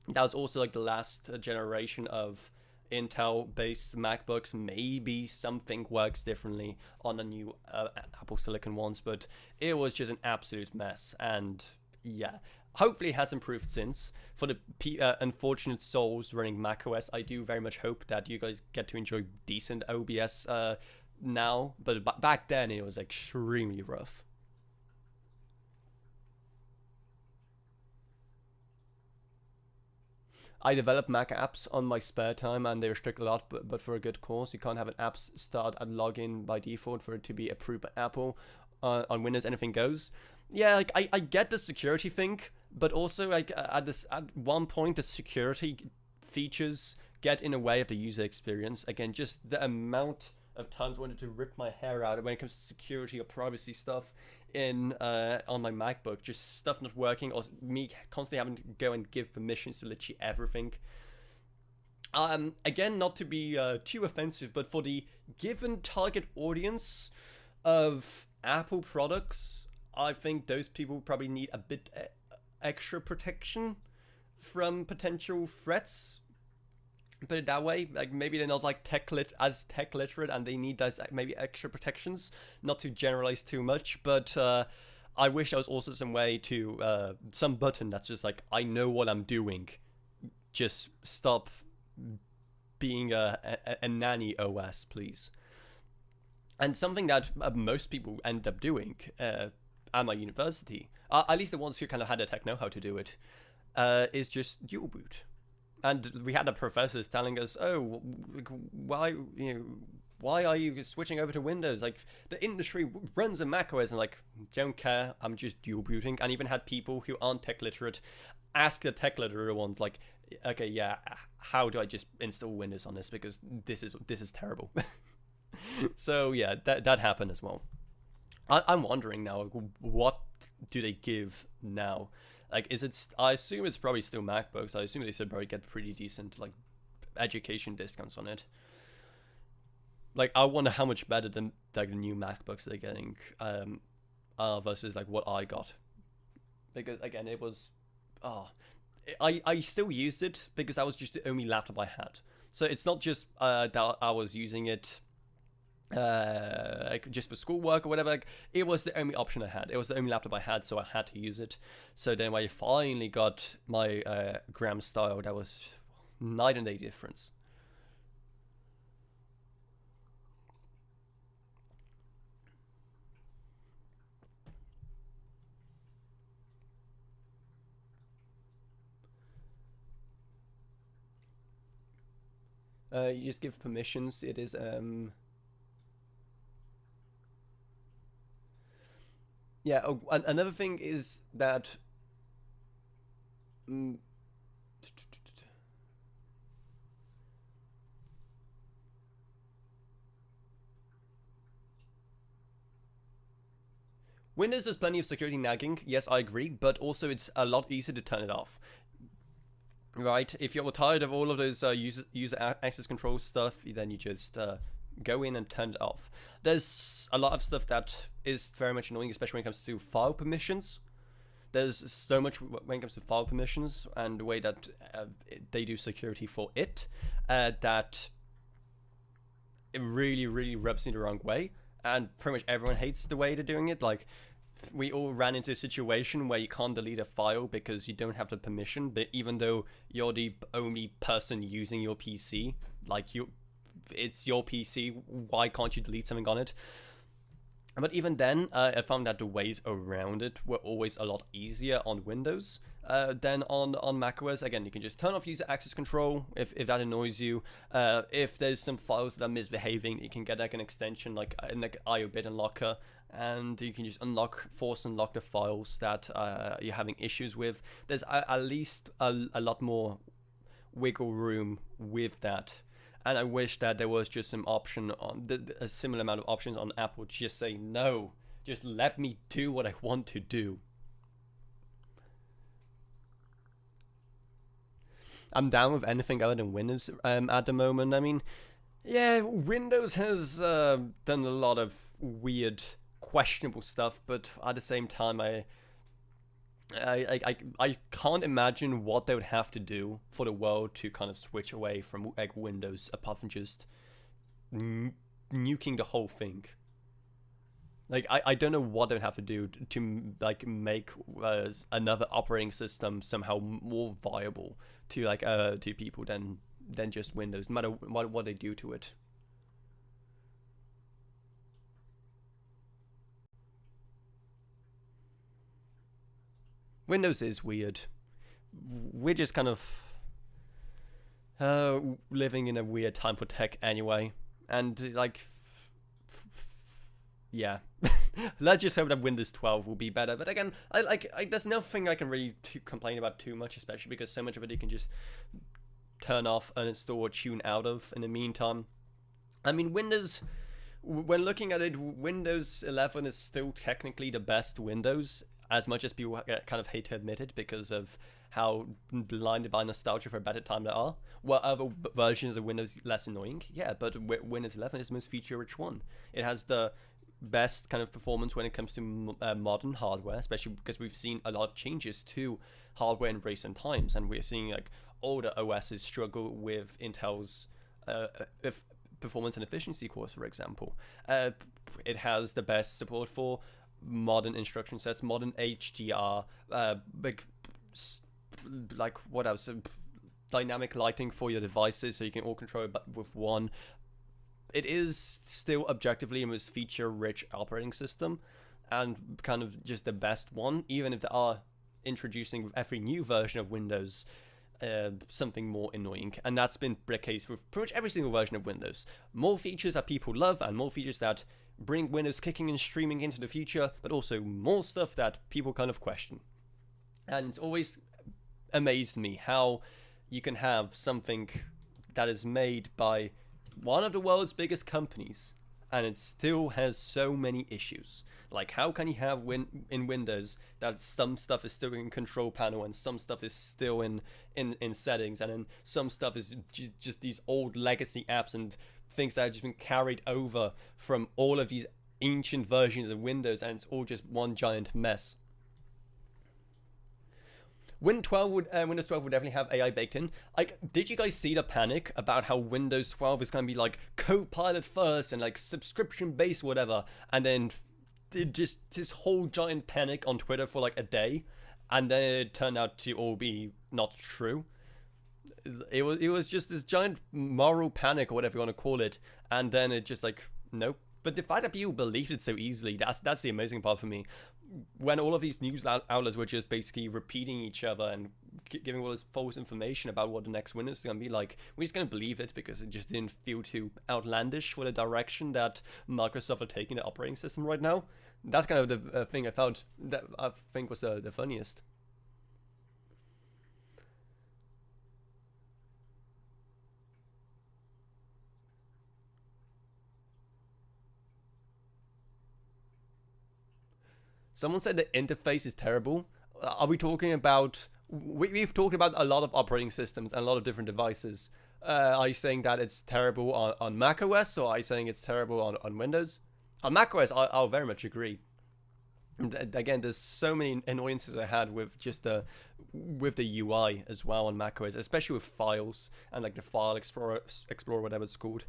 That was also like the last generation of Intel-based MacBooks. Maybe something works differently on the new Apple Silicon ones, but it was just an absolute mess. And yeah, hopefully it has improved since. For the unfortunate souls running macOS, I do very much hope that you guys get to enjoy decent OBS now, but back then it was extremely rough. I develop Mac apps on my spare time, and they restrict a lot, but for a good cause. You can't have an app start and login by default for it to be approved by Apple. On Windows, anything goes. Yeah, like I get the security thing, but also like at one point the security features get in the way of the user experience. Again, just the amount of times I wanted to rip my hair out when it comes to security or privacy stuff in on my MacBook, just stuff not working, or me constantly having to go and give permissions to literally everything. Again, not to be too offensive, but for the given target audience of Apple products, I think those people probably need a bit extra protection from potential threats. Put it that way. Like maybe they're not like tech literate, and they need those maybe extra protections. Not to generalize too much, but I wish there was also some way to some button that's just like, I know what I'm doing. Just stop being a nanny OS, please. And something that most people end up doing at my university, at least the ones who kind of had the tech know-how to do it, is just dual boot. And we had the professors telling us, "Oh, why, why are you switching over to Windows? Like the industry runs in macOS." And like, don't care. I'm just dual booting. And even had people who aren't tech literate ask the tech literate ones, like, "Okay, yeah, how do I just install Windows on this? Because this is terrible." So yeah, that happened as well. I'm wondering now, what do they give now? Like, is it? I assume it's probably still MacBooks. I assume they should probably get pretty decent like education discounts on it. Like, I wonder how much better than like the new MacBooks they're getting, versus like what I got. Because again, it was, oh, I still used it because that was just the only laptop I had. So it's not just that I was using it like just for schoolwork or whatever. Like, it was the only option I had. It was the only laptop I had, so I had to use it. So then when I finally got my Gram style, that was night and day difference. You just give permissions. It is yeah. Oh, another thing is that mm, Windows has plenty of security nagging. Yes, I agree, but also it's a lot easier to turn it off. Right? If you're tired of all of those user access control stuff, then you just go in and turn it off. There's a lot of stuff that is very much annoying, especially when it comes to file permissions. there's so much when it comes to file permissions and the way that they do security for it, that it really, really rubs me the wrong way. And pretty much everyone hates the way they're doing it. Like, we all ran into a situation where you can't delete a file because you don't have the permission, but even though you're the only person using your PC, like, it's your PC, why can't you delete something on it? But even then, I found that the ways around it were always a lot easier on Windows than on macOS. Again, you can just turn off user access control if that annoys you. If there's some files that are misbehaving, you can get like an extension like IO bit unlocker, and you can just force unlock the files that you're having issues with. There's at least a lot more wiggle room with that. And I wish that there was just some option on a similar amount of options on Apple to just say, no, just let me do what I want to do. I'm down with anything other than Windows at the moment. I mean, yeah, Windows has done a lot of weird, questionable stuff, but at the same time, I can't imagine what they would have to do for the world to kind of switch away from Windows, apart from just nuking the whole thing. Like, I don't know what they would have to do to like make another operating system somehow more viable to to people than just Windows, no matter what they do to it. Windows is weird. We're just kind of living in a weird time for tech anyway. And, like, yeah. Let's just hope that Windows 12 will be better. But again, there's nothing I can really complain about too much, especially because so much of it you can just turn off, uninstall, or tune out of in the meantime. I mean, Windows, when looking at it, Windows 11 is still technically the best Windows, as much as people kind of hate to admit it because of how blinded by nostalgia for a better time they are. Were other versions of Windows less annoying? Yeah, but Windows 11 is the most feature-rich one. It has the best kind of performance when it comes to modern hardware, especially because we've seen a lot of changes to hardware in recent times, and we're seeing like older OSs struggle with Intel's performance and efficiency cores, for example. It has the best support for modern instruction sets, modern HDR, like what else? Dynamic lighting for your devices, so you can all control it with one. It is still objectively a most feature-rich operating system, and kind of just the best one, even if they are introducing with every new version of Windows something more annoying. And that's been the case with pretty much every single version of Windows. More features that people love, and more features that bring Windows kicking and streaming into the future, but also more stuff that people kind of question. And it's always amazed me how you can have something that is made by one of the world's biggest companies, and it still has so many issues. Like, how can you have in Windows that some stuff is still in control panel and some stuff is still in settings, and then some stuff is just these old legacy apps and things that have just been carried over from all of these ancient versions of Windows, and it's all just one giant mess. Windows 12 would definitely have AI baked in. Like, did you guys see the panic about how Windows 12 is going to be like Copilot first and like subscription based whatever, and then just this whole giant panic on Twitter for like a day, and then it turned out to all be not true. It was just this giant moral panic or whatever you want to call it, and then it just like, nope. But the fact that people believed it so easily, that's the amazing part for me. When all of these news outlets were just basically repeating each other and giving all this false information about what the next Windows is going to be like, we're just going to believe it because it just didn't feel too outlandish for the direction that Microsoft are taking the operating system right now. That's kind of the thing I felt that I think was the funniest. Someone said the interface is terrible. Are we talking about... We've talked about a lot of operating systems and a lot of different devices. Are you saying that it's terrible on macOS, or are you saying it's terrible on Windows? On macOS, I'll very much agree. Again, there's so many annoyances I had with just the UI as well on macOS, especially with files and like the file explorer, whatever it's called.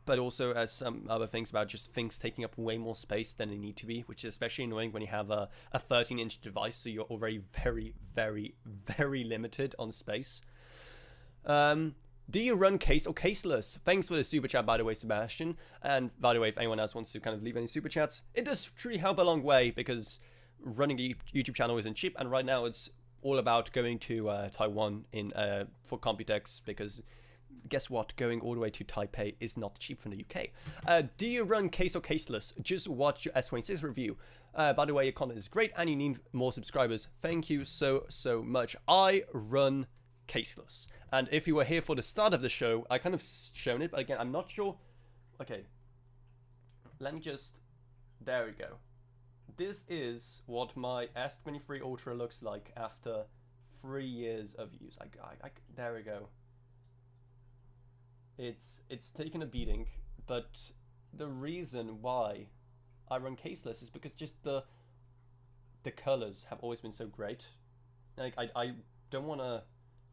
But also as some other things about just things taking up way more space than they need to be, which is especially annoying when you have a 13-inch device, so you're already very, very, very limited on space. Do you run case or caseless? Thanks for the super chat, by the way, Sebastian. And by the way, if anyone else wants to kind of leave any super chats, it does truly help a long way, because running a YouTube channel isn't cheap, and right now it's all about going to Taiwan for Computex, because guess what? Going all the way to Taipei is not cheap from the UK. Do you run case or caseless? Just watch your S26 review. By the way, your content is great and you need more subscribers. Thank you so much. I run caseless. And if you were here for the start of the show, I kind of shown it, but again, I'm not sure. Okay. Let me just... There we go. This is what my S23 Ultra looks like after 3 years of use. There we go. It's taken a beating, but the reason why I run caseless is because just the colors have always been so great. Like I don't want to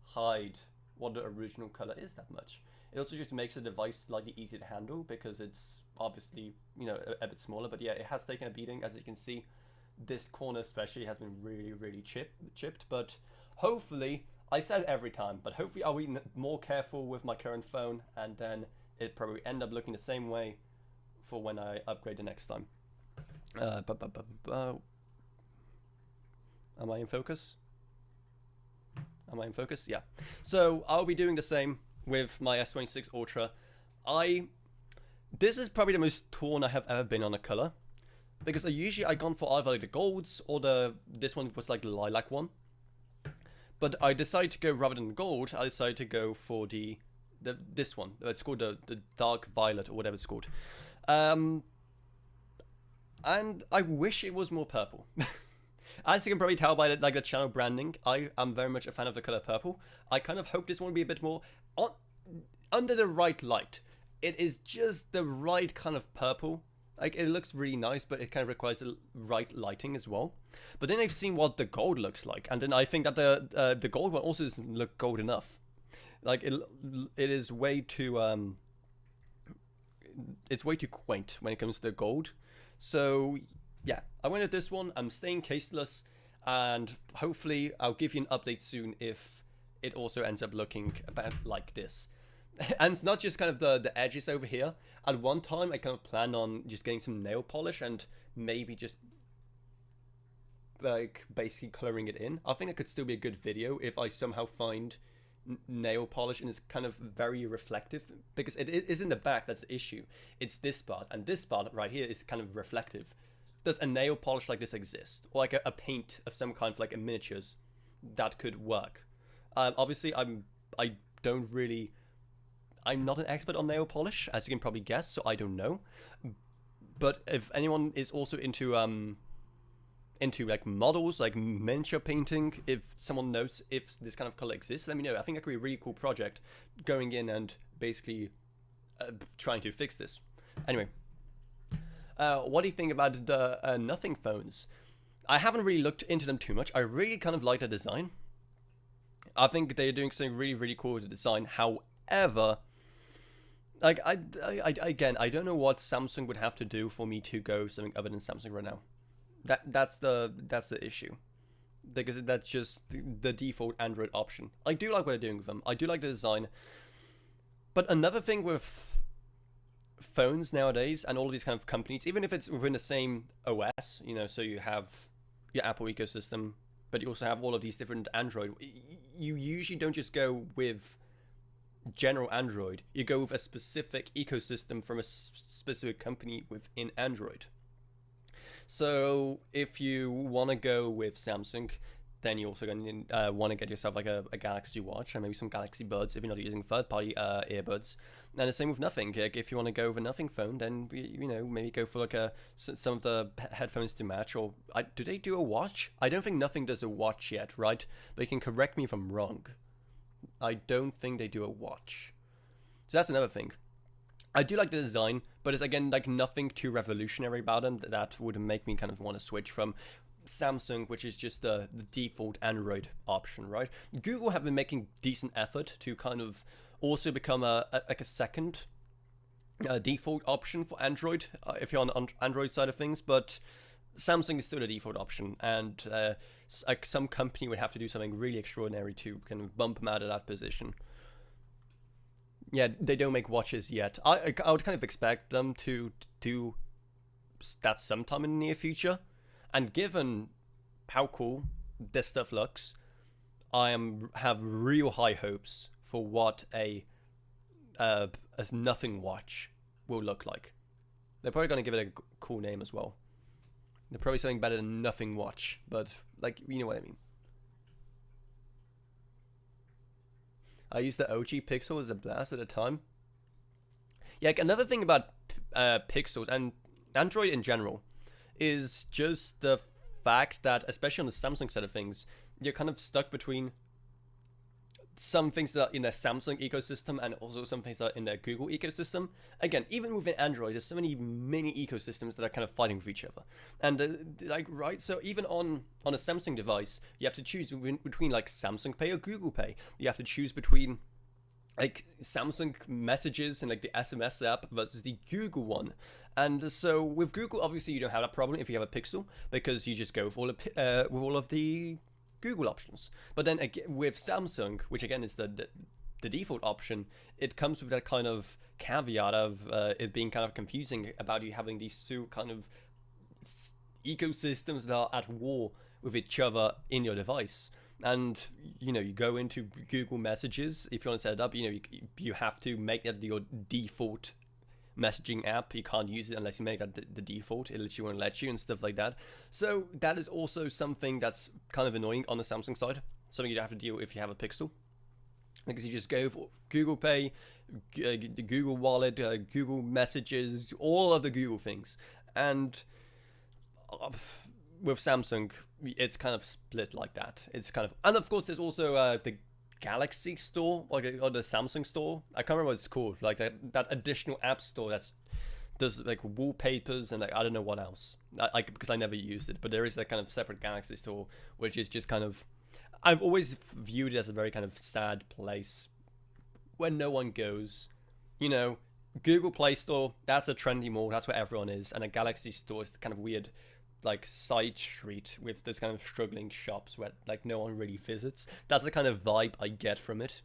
hide what the original color is that much. It also just makes the device slightly easier to handle, because it's obviously, you know, a bit smaller. But yeah, it has taken a beating, as you can see. This corner especially has been really chipped, but hopefully, I said it every time, but hopefully I'll be more careful with my current phone, and then it probably end up looking the same way for when I upgrade the next time. Am I in focus? Am I in focus? Yeah. So I'll be doing the same with my S26 Ultra. This is probably the most torn I have ever been on a color, because I've gone for either like the golds or this one was like the lilac one. But I decided to go, rather than gold, I decided to go for this one. It's called the dark violet, or whatever it's called. And I wish it was more purple. As you can probably tell by the channel branding, I am very much a fan of the color purple. I kind of hope this one will be a bit more under the right light. It is just the right kind of purple. Like, it looks really nice, but it kind of requires the right lighting as well. But then I've seen what the gold looks like, and then I think that the gold one also doesn't look gold enough. Like, it is way too it's way too quaint when it comes to the gold. So yeah, I went with this one. I'm staying caseless, and hopefully I'll give you an update soon if it also ends up looking about like this. And it's not just kind of the edges over here. At one time, I kind of planned on just getting some nail polish and maybe just like basically coloring it in. I think it could still be a good video if I somehow find nail polish and it's kind of very reflective, because it is in the back that's the issue. It's this part, and this part right here is kind of reflective. Does a nail polish like this exist, or like a paint of some kind, for like a miniatures, that could work? Obviously, I'm not an expert on nail polish, as you can probably guess, so I don't know. But if anyone is also into like models, like miniature painting, if someone knows if this kind of color exists, let me know. I think that could be a really cool project, going in and basically trying to fix this. Anyway, what do you think about the Nothing phones? I haven't really looked into them too much. I really kind of like the design. I think they're doing something really cool with the design. However, like I don't know what Samsung would have to do for me to go something other than Samsung right now. That's the issue, because that's just the default Android option. I do like what they're doing with them. I do like the design. But another thing with phones nowadays and all of these kind of companies, even if it's within the same OS, you know, so you have your Apple ecosystem, but you also have all of these different Android, you usually don't just go with general Android. You go with a specific ecosystem from a specific company within Android. So if you want to go with Samsung, then you're also going to want to get yourself like a Galaxy Watch and maybe some Galaxy Buds if you're not using third-party earbuds. And the same with Nothing. Like, if you want to go with a Nothing phone, then you know, maybe go for like some of the headphones to match. Or do they do a watch? I don't think Nothing does a watch yet, right? But you can correct me if I'm wrong. I don't think they do a watch. So that's another thing. I do like the design, but it's again like nothing too revolutionary about them that would make me kind of want to switch from Samsung, which is just the default Android option, right? Google have been making decent effort to kind of also become a second default option for Android if you're on the Android side of things, but Samsung is still the default option, and like some company would have to do something really extraordinary to kind of bump them out of that position. Yeah, they don't make watches yet. I would kind of expect them to do that sometime in the near future. And given how cool this stuff looks, have real high hopes for what as nothing watch will look like. They're probably gonna give it a cool name as well. They're probably something better than nothing watch, but like you know what I mean. I used the OG Pixel as a blast at the time. Yeah, like another thing about Pixels and Android in general is just the fact that, especially on the Samsung side of things, you're kind of stuck between some things that are in the Samsung ecosystem and also some things that are in the Google ecosystem. Again, even within Android, there's so many mini ecosystems that are kind of fighting with each other. And like, right, so even on a Samsung device, you have to choose between like Samsung Pay or Google Pay. You have to choose between like Samsung Messages and like the SMS app versus the Google one. And so with Google, obviously you don't have that problem if you have a Pixel, because you just go with all of the Google options. But then again, with Samsung, which again is the default option, it comes with that kind of caveat of it being kind of confusing about you having these two kind of ecosystems that are at war with each other in your device. And you know, you go into Google Messages, if you want to set it up, you know, you have to make that your default messaging app. You can't use it unless you make that the default. It literally won't let you and stuff like that. So that is also something that's kind of annoying on the Samsung side, something you have to deal with if you have a Pixel, because you just go for Google Pay, Google Wallet, Google Messages, all of the Google things. And with Samsung, it's kind of split like that. It's kind of, and of course there's also the Galaxy Store or the Samsung Store. I can't remember what it's called. Like that additional app store does like wallpapers and like I don't know what else. Because I never used it, but there is that kind of separate Galaxy Store, which is just kind of, I've always viewed it as a very kind of sad place where no one goes. You know, Google Play Store, that's a trendy mall. That's where everyone is, and a Galaxy Store is kind of weird, like side street with those kind of struggling shops where like no one really visits. That's the kind of vibe I get from it.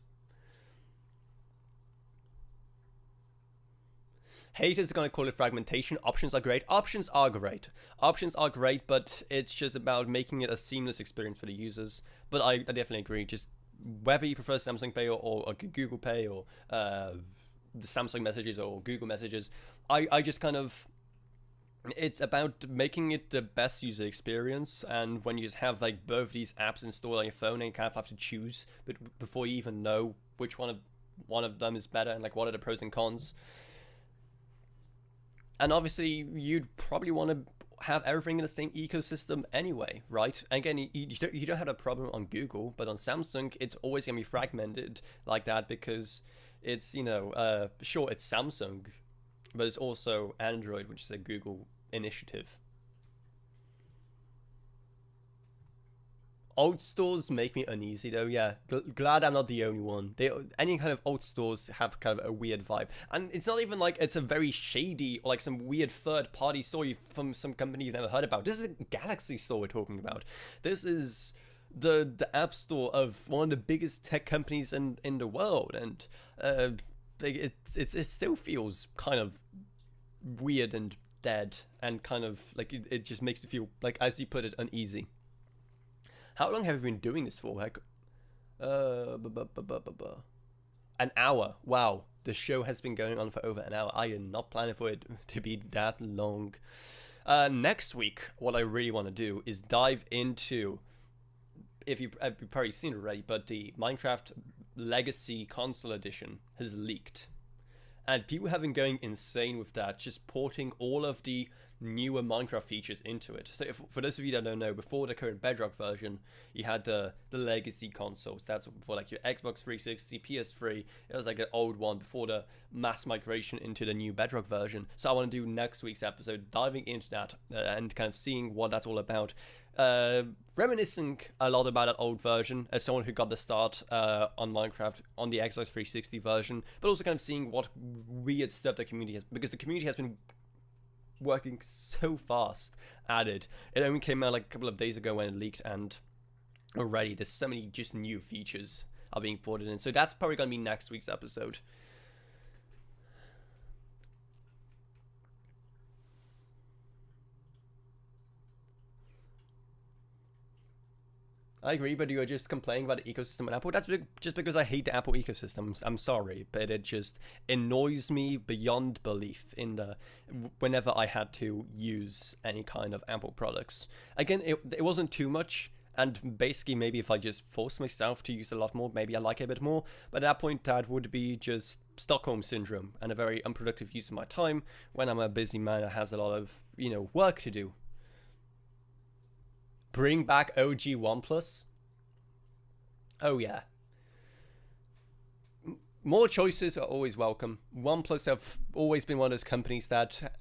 Haters are going to call it fragmentation. Options are great. Options are great. Options are great, but it's just about making it a seamless experience for the users. But I definitely agree. Just whether you prefer Samsung Pay or Google Pay or the Samsung Messages or Google Messages, I just kind of, it's about making it the best user experience. And when you just have like both these apps installed on your phone, and you kind of have to choose before you even know which one of them is better and like what are the pros and cons. And obviously you'd probably want to have everything in the same ecosystem anyway, right? Again, you don't have a problem on Google, but on Samsung it's always gonna be fragmented like that, because it's, you know, sure, it's Samsung, but it's also Android, which is a Google initiative. Old stores make me uneasy though. Yeah, glad I'm not the only one. Any kind of old stores have kind of a weird vibe, and it's not even like it's a very shady or like some weird third-party store from some company you've never heard about. This is a Galaxy Store we're talking about. This is the app store of one of the biggest tech companies in the world, and it still feels kind of weird and dead, and kind of like it just makes you feel like, as you put it, uneasy. How long have you been doing this for? Like, an hour. Wow, the show has been going on for over an hour. I am not planning for it to be that long. Next week, what I really want to do is dive into, if you've probably seen it already, but the Minecraft Legacy Console Edition has leaked. And people have been going insane with that, just porting all of the newer Minecraft features into it. So for those of you that don't know, before the current Bedrock version, you had the legacy consoles. That's for like your Xbox 360, PS3. It was like an old one before the mass migration into the new Bedrock version. So I want to do next week's episode diving into that and kind of seeing what that's all about. Reminiscing a lot about that old version as someone who got the start on Minecraft on the Xbox 360 version, but also kind of seeing what weird stuff the community has, because the community has been working so fast at it. It only came out like a couple of days ago when it leaked, and already there's so many just new features are being ported in. So that's probably going to be next week's episode. I agree, but you are just complaining about the ecosystem at Apple. That's just because I hate the Apple ecosystem. I'm sorry, but it just annoys me beyond belief whenever I had to use any kind of Apple products. Again, it wasn't too much, and basically maybe if I just force myself to use a lot more, maybe I like it a bit more. But at that point, that would be just Stockholm syndrome and a very unproductive use of my time when I'm a busy man that has a lot of, work to do. Bring back OG OnePlus. Oh yeah. More choices are always welcome. OnePlus have always been one of those companies that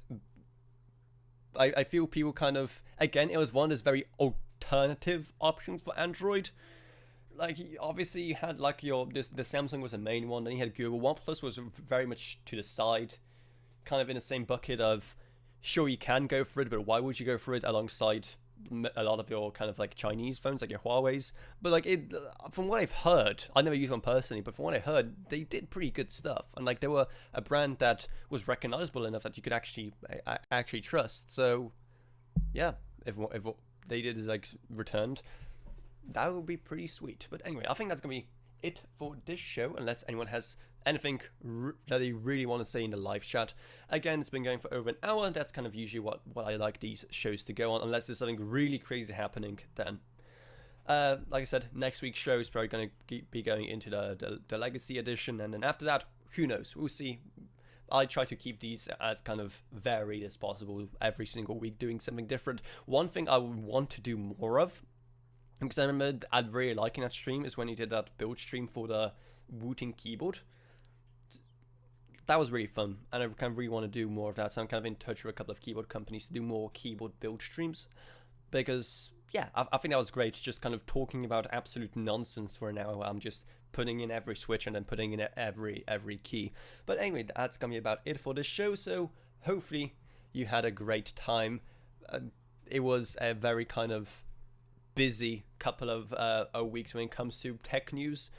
I feel people kind of, again, it was one of those very alternative options for Android. Like, obviously you had like the Samsung was the main one, then you had Google. OnePlus was very much to the side, kind of in the same bucket of, sure, you can go for it, but why would you go for it alongside a lot of your kind of like Chinese phones, like your Huawei's? But like from what I've heard, I never used one personally, but from what I heard, they did pretty good stuff, and like they were a brand that was recognizable enough that you could actually trust. So yeah, if they did is like returned, that would be pretty sweet. But anyway, I think that's gonna be it for this show, unless anyone has anything that they really want to say in the live chat. Again, it's been going for over an hour. That's kind of usually what I like these shows to go on, unless there's something really crazy happening then. Like I said, next week's show is probably going to be going into the Legacy edition, and then after that, who knows? We'll see. I try to keep these as kind of varied as possible every single week, doing something different. One thing I would want to do more of, because I remember I'd really liking that stream, is when he did that build stream for the Wooting keyboard. That was really fun, and I kind of really want to do more of that. So I'm kind of in touch with a couple of keyboard companies to do more keyboard build streams, because yeah, I think that was great. Just kind of talking about absolute nonsense for an hour. I'm just putting in every switch and then putting in every key. But anyway, that's gonna be about it for this show. So hopefully you had a great time. It was a very kind of busy couple of weeks when it comes to tech news.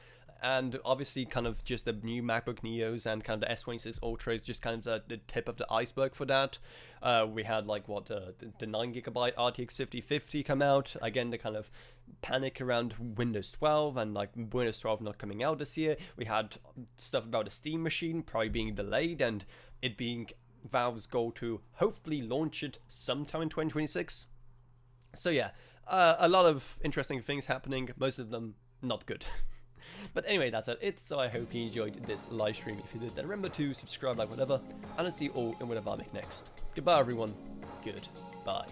And obviously kind of just the new MacBook Neos and kind of the S26 Ultra is just kind of the tip of the iceberg for that. We had like the 9GB RTX 5050 come out. Again, the kind of panic around Windows 12 and like Windows 12 not coming out this year. We had stuff about the Steam machine probably being delayed, and it being Valve's goal to hopefully launch it sometime in 2026. So yeah, a lot of interesting things happening, most of them not good. But anyway, that's it. So I hope you enjoyed this live stream. If you did, then remember to subscribe, like, whatever, and I'll see you all in whatever I make next. Goodbye, everyone. Goodbye.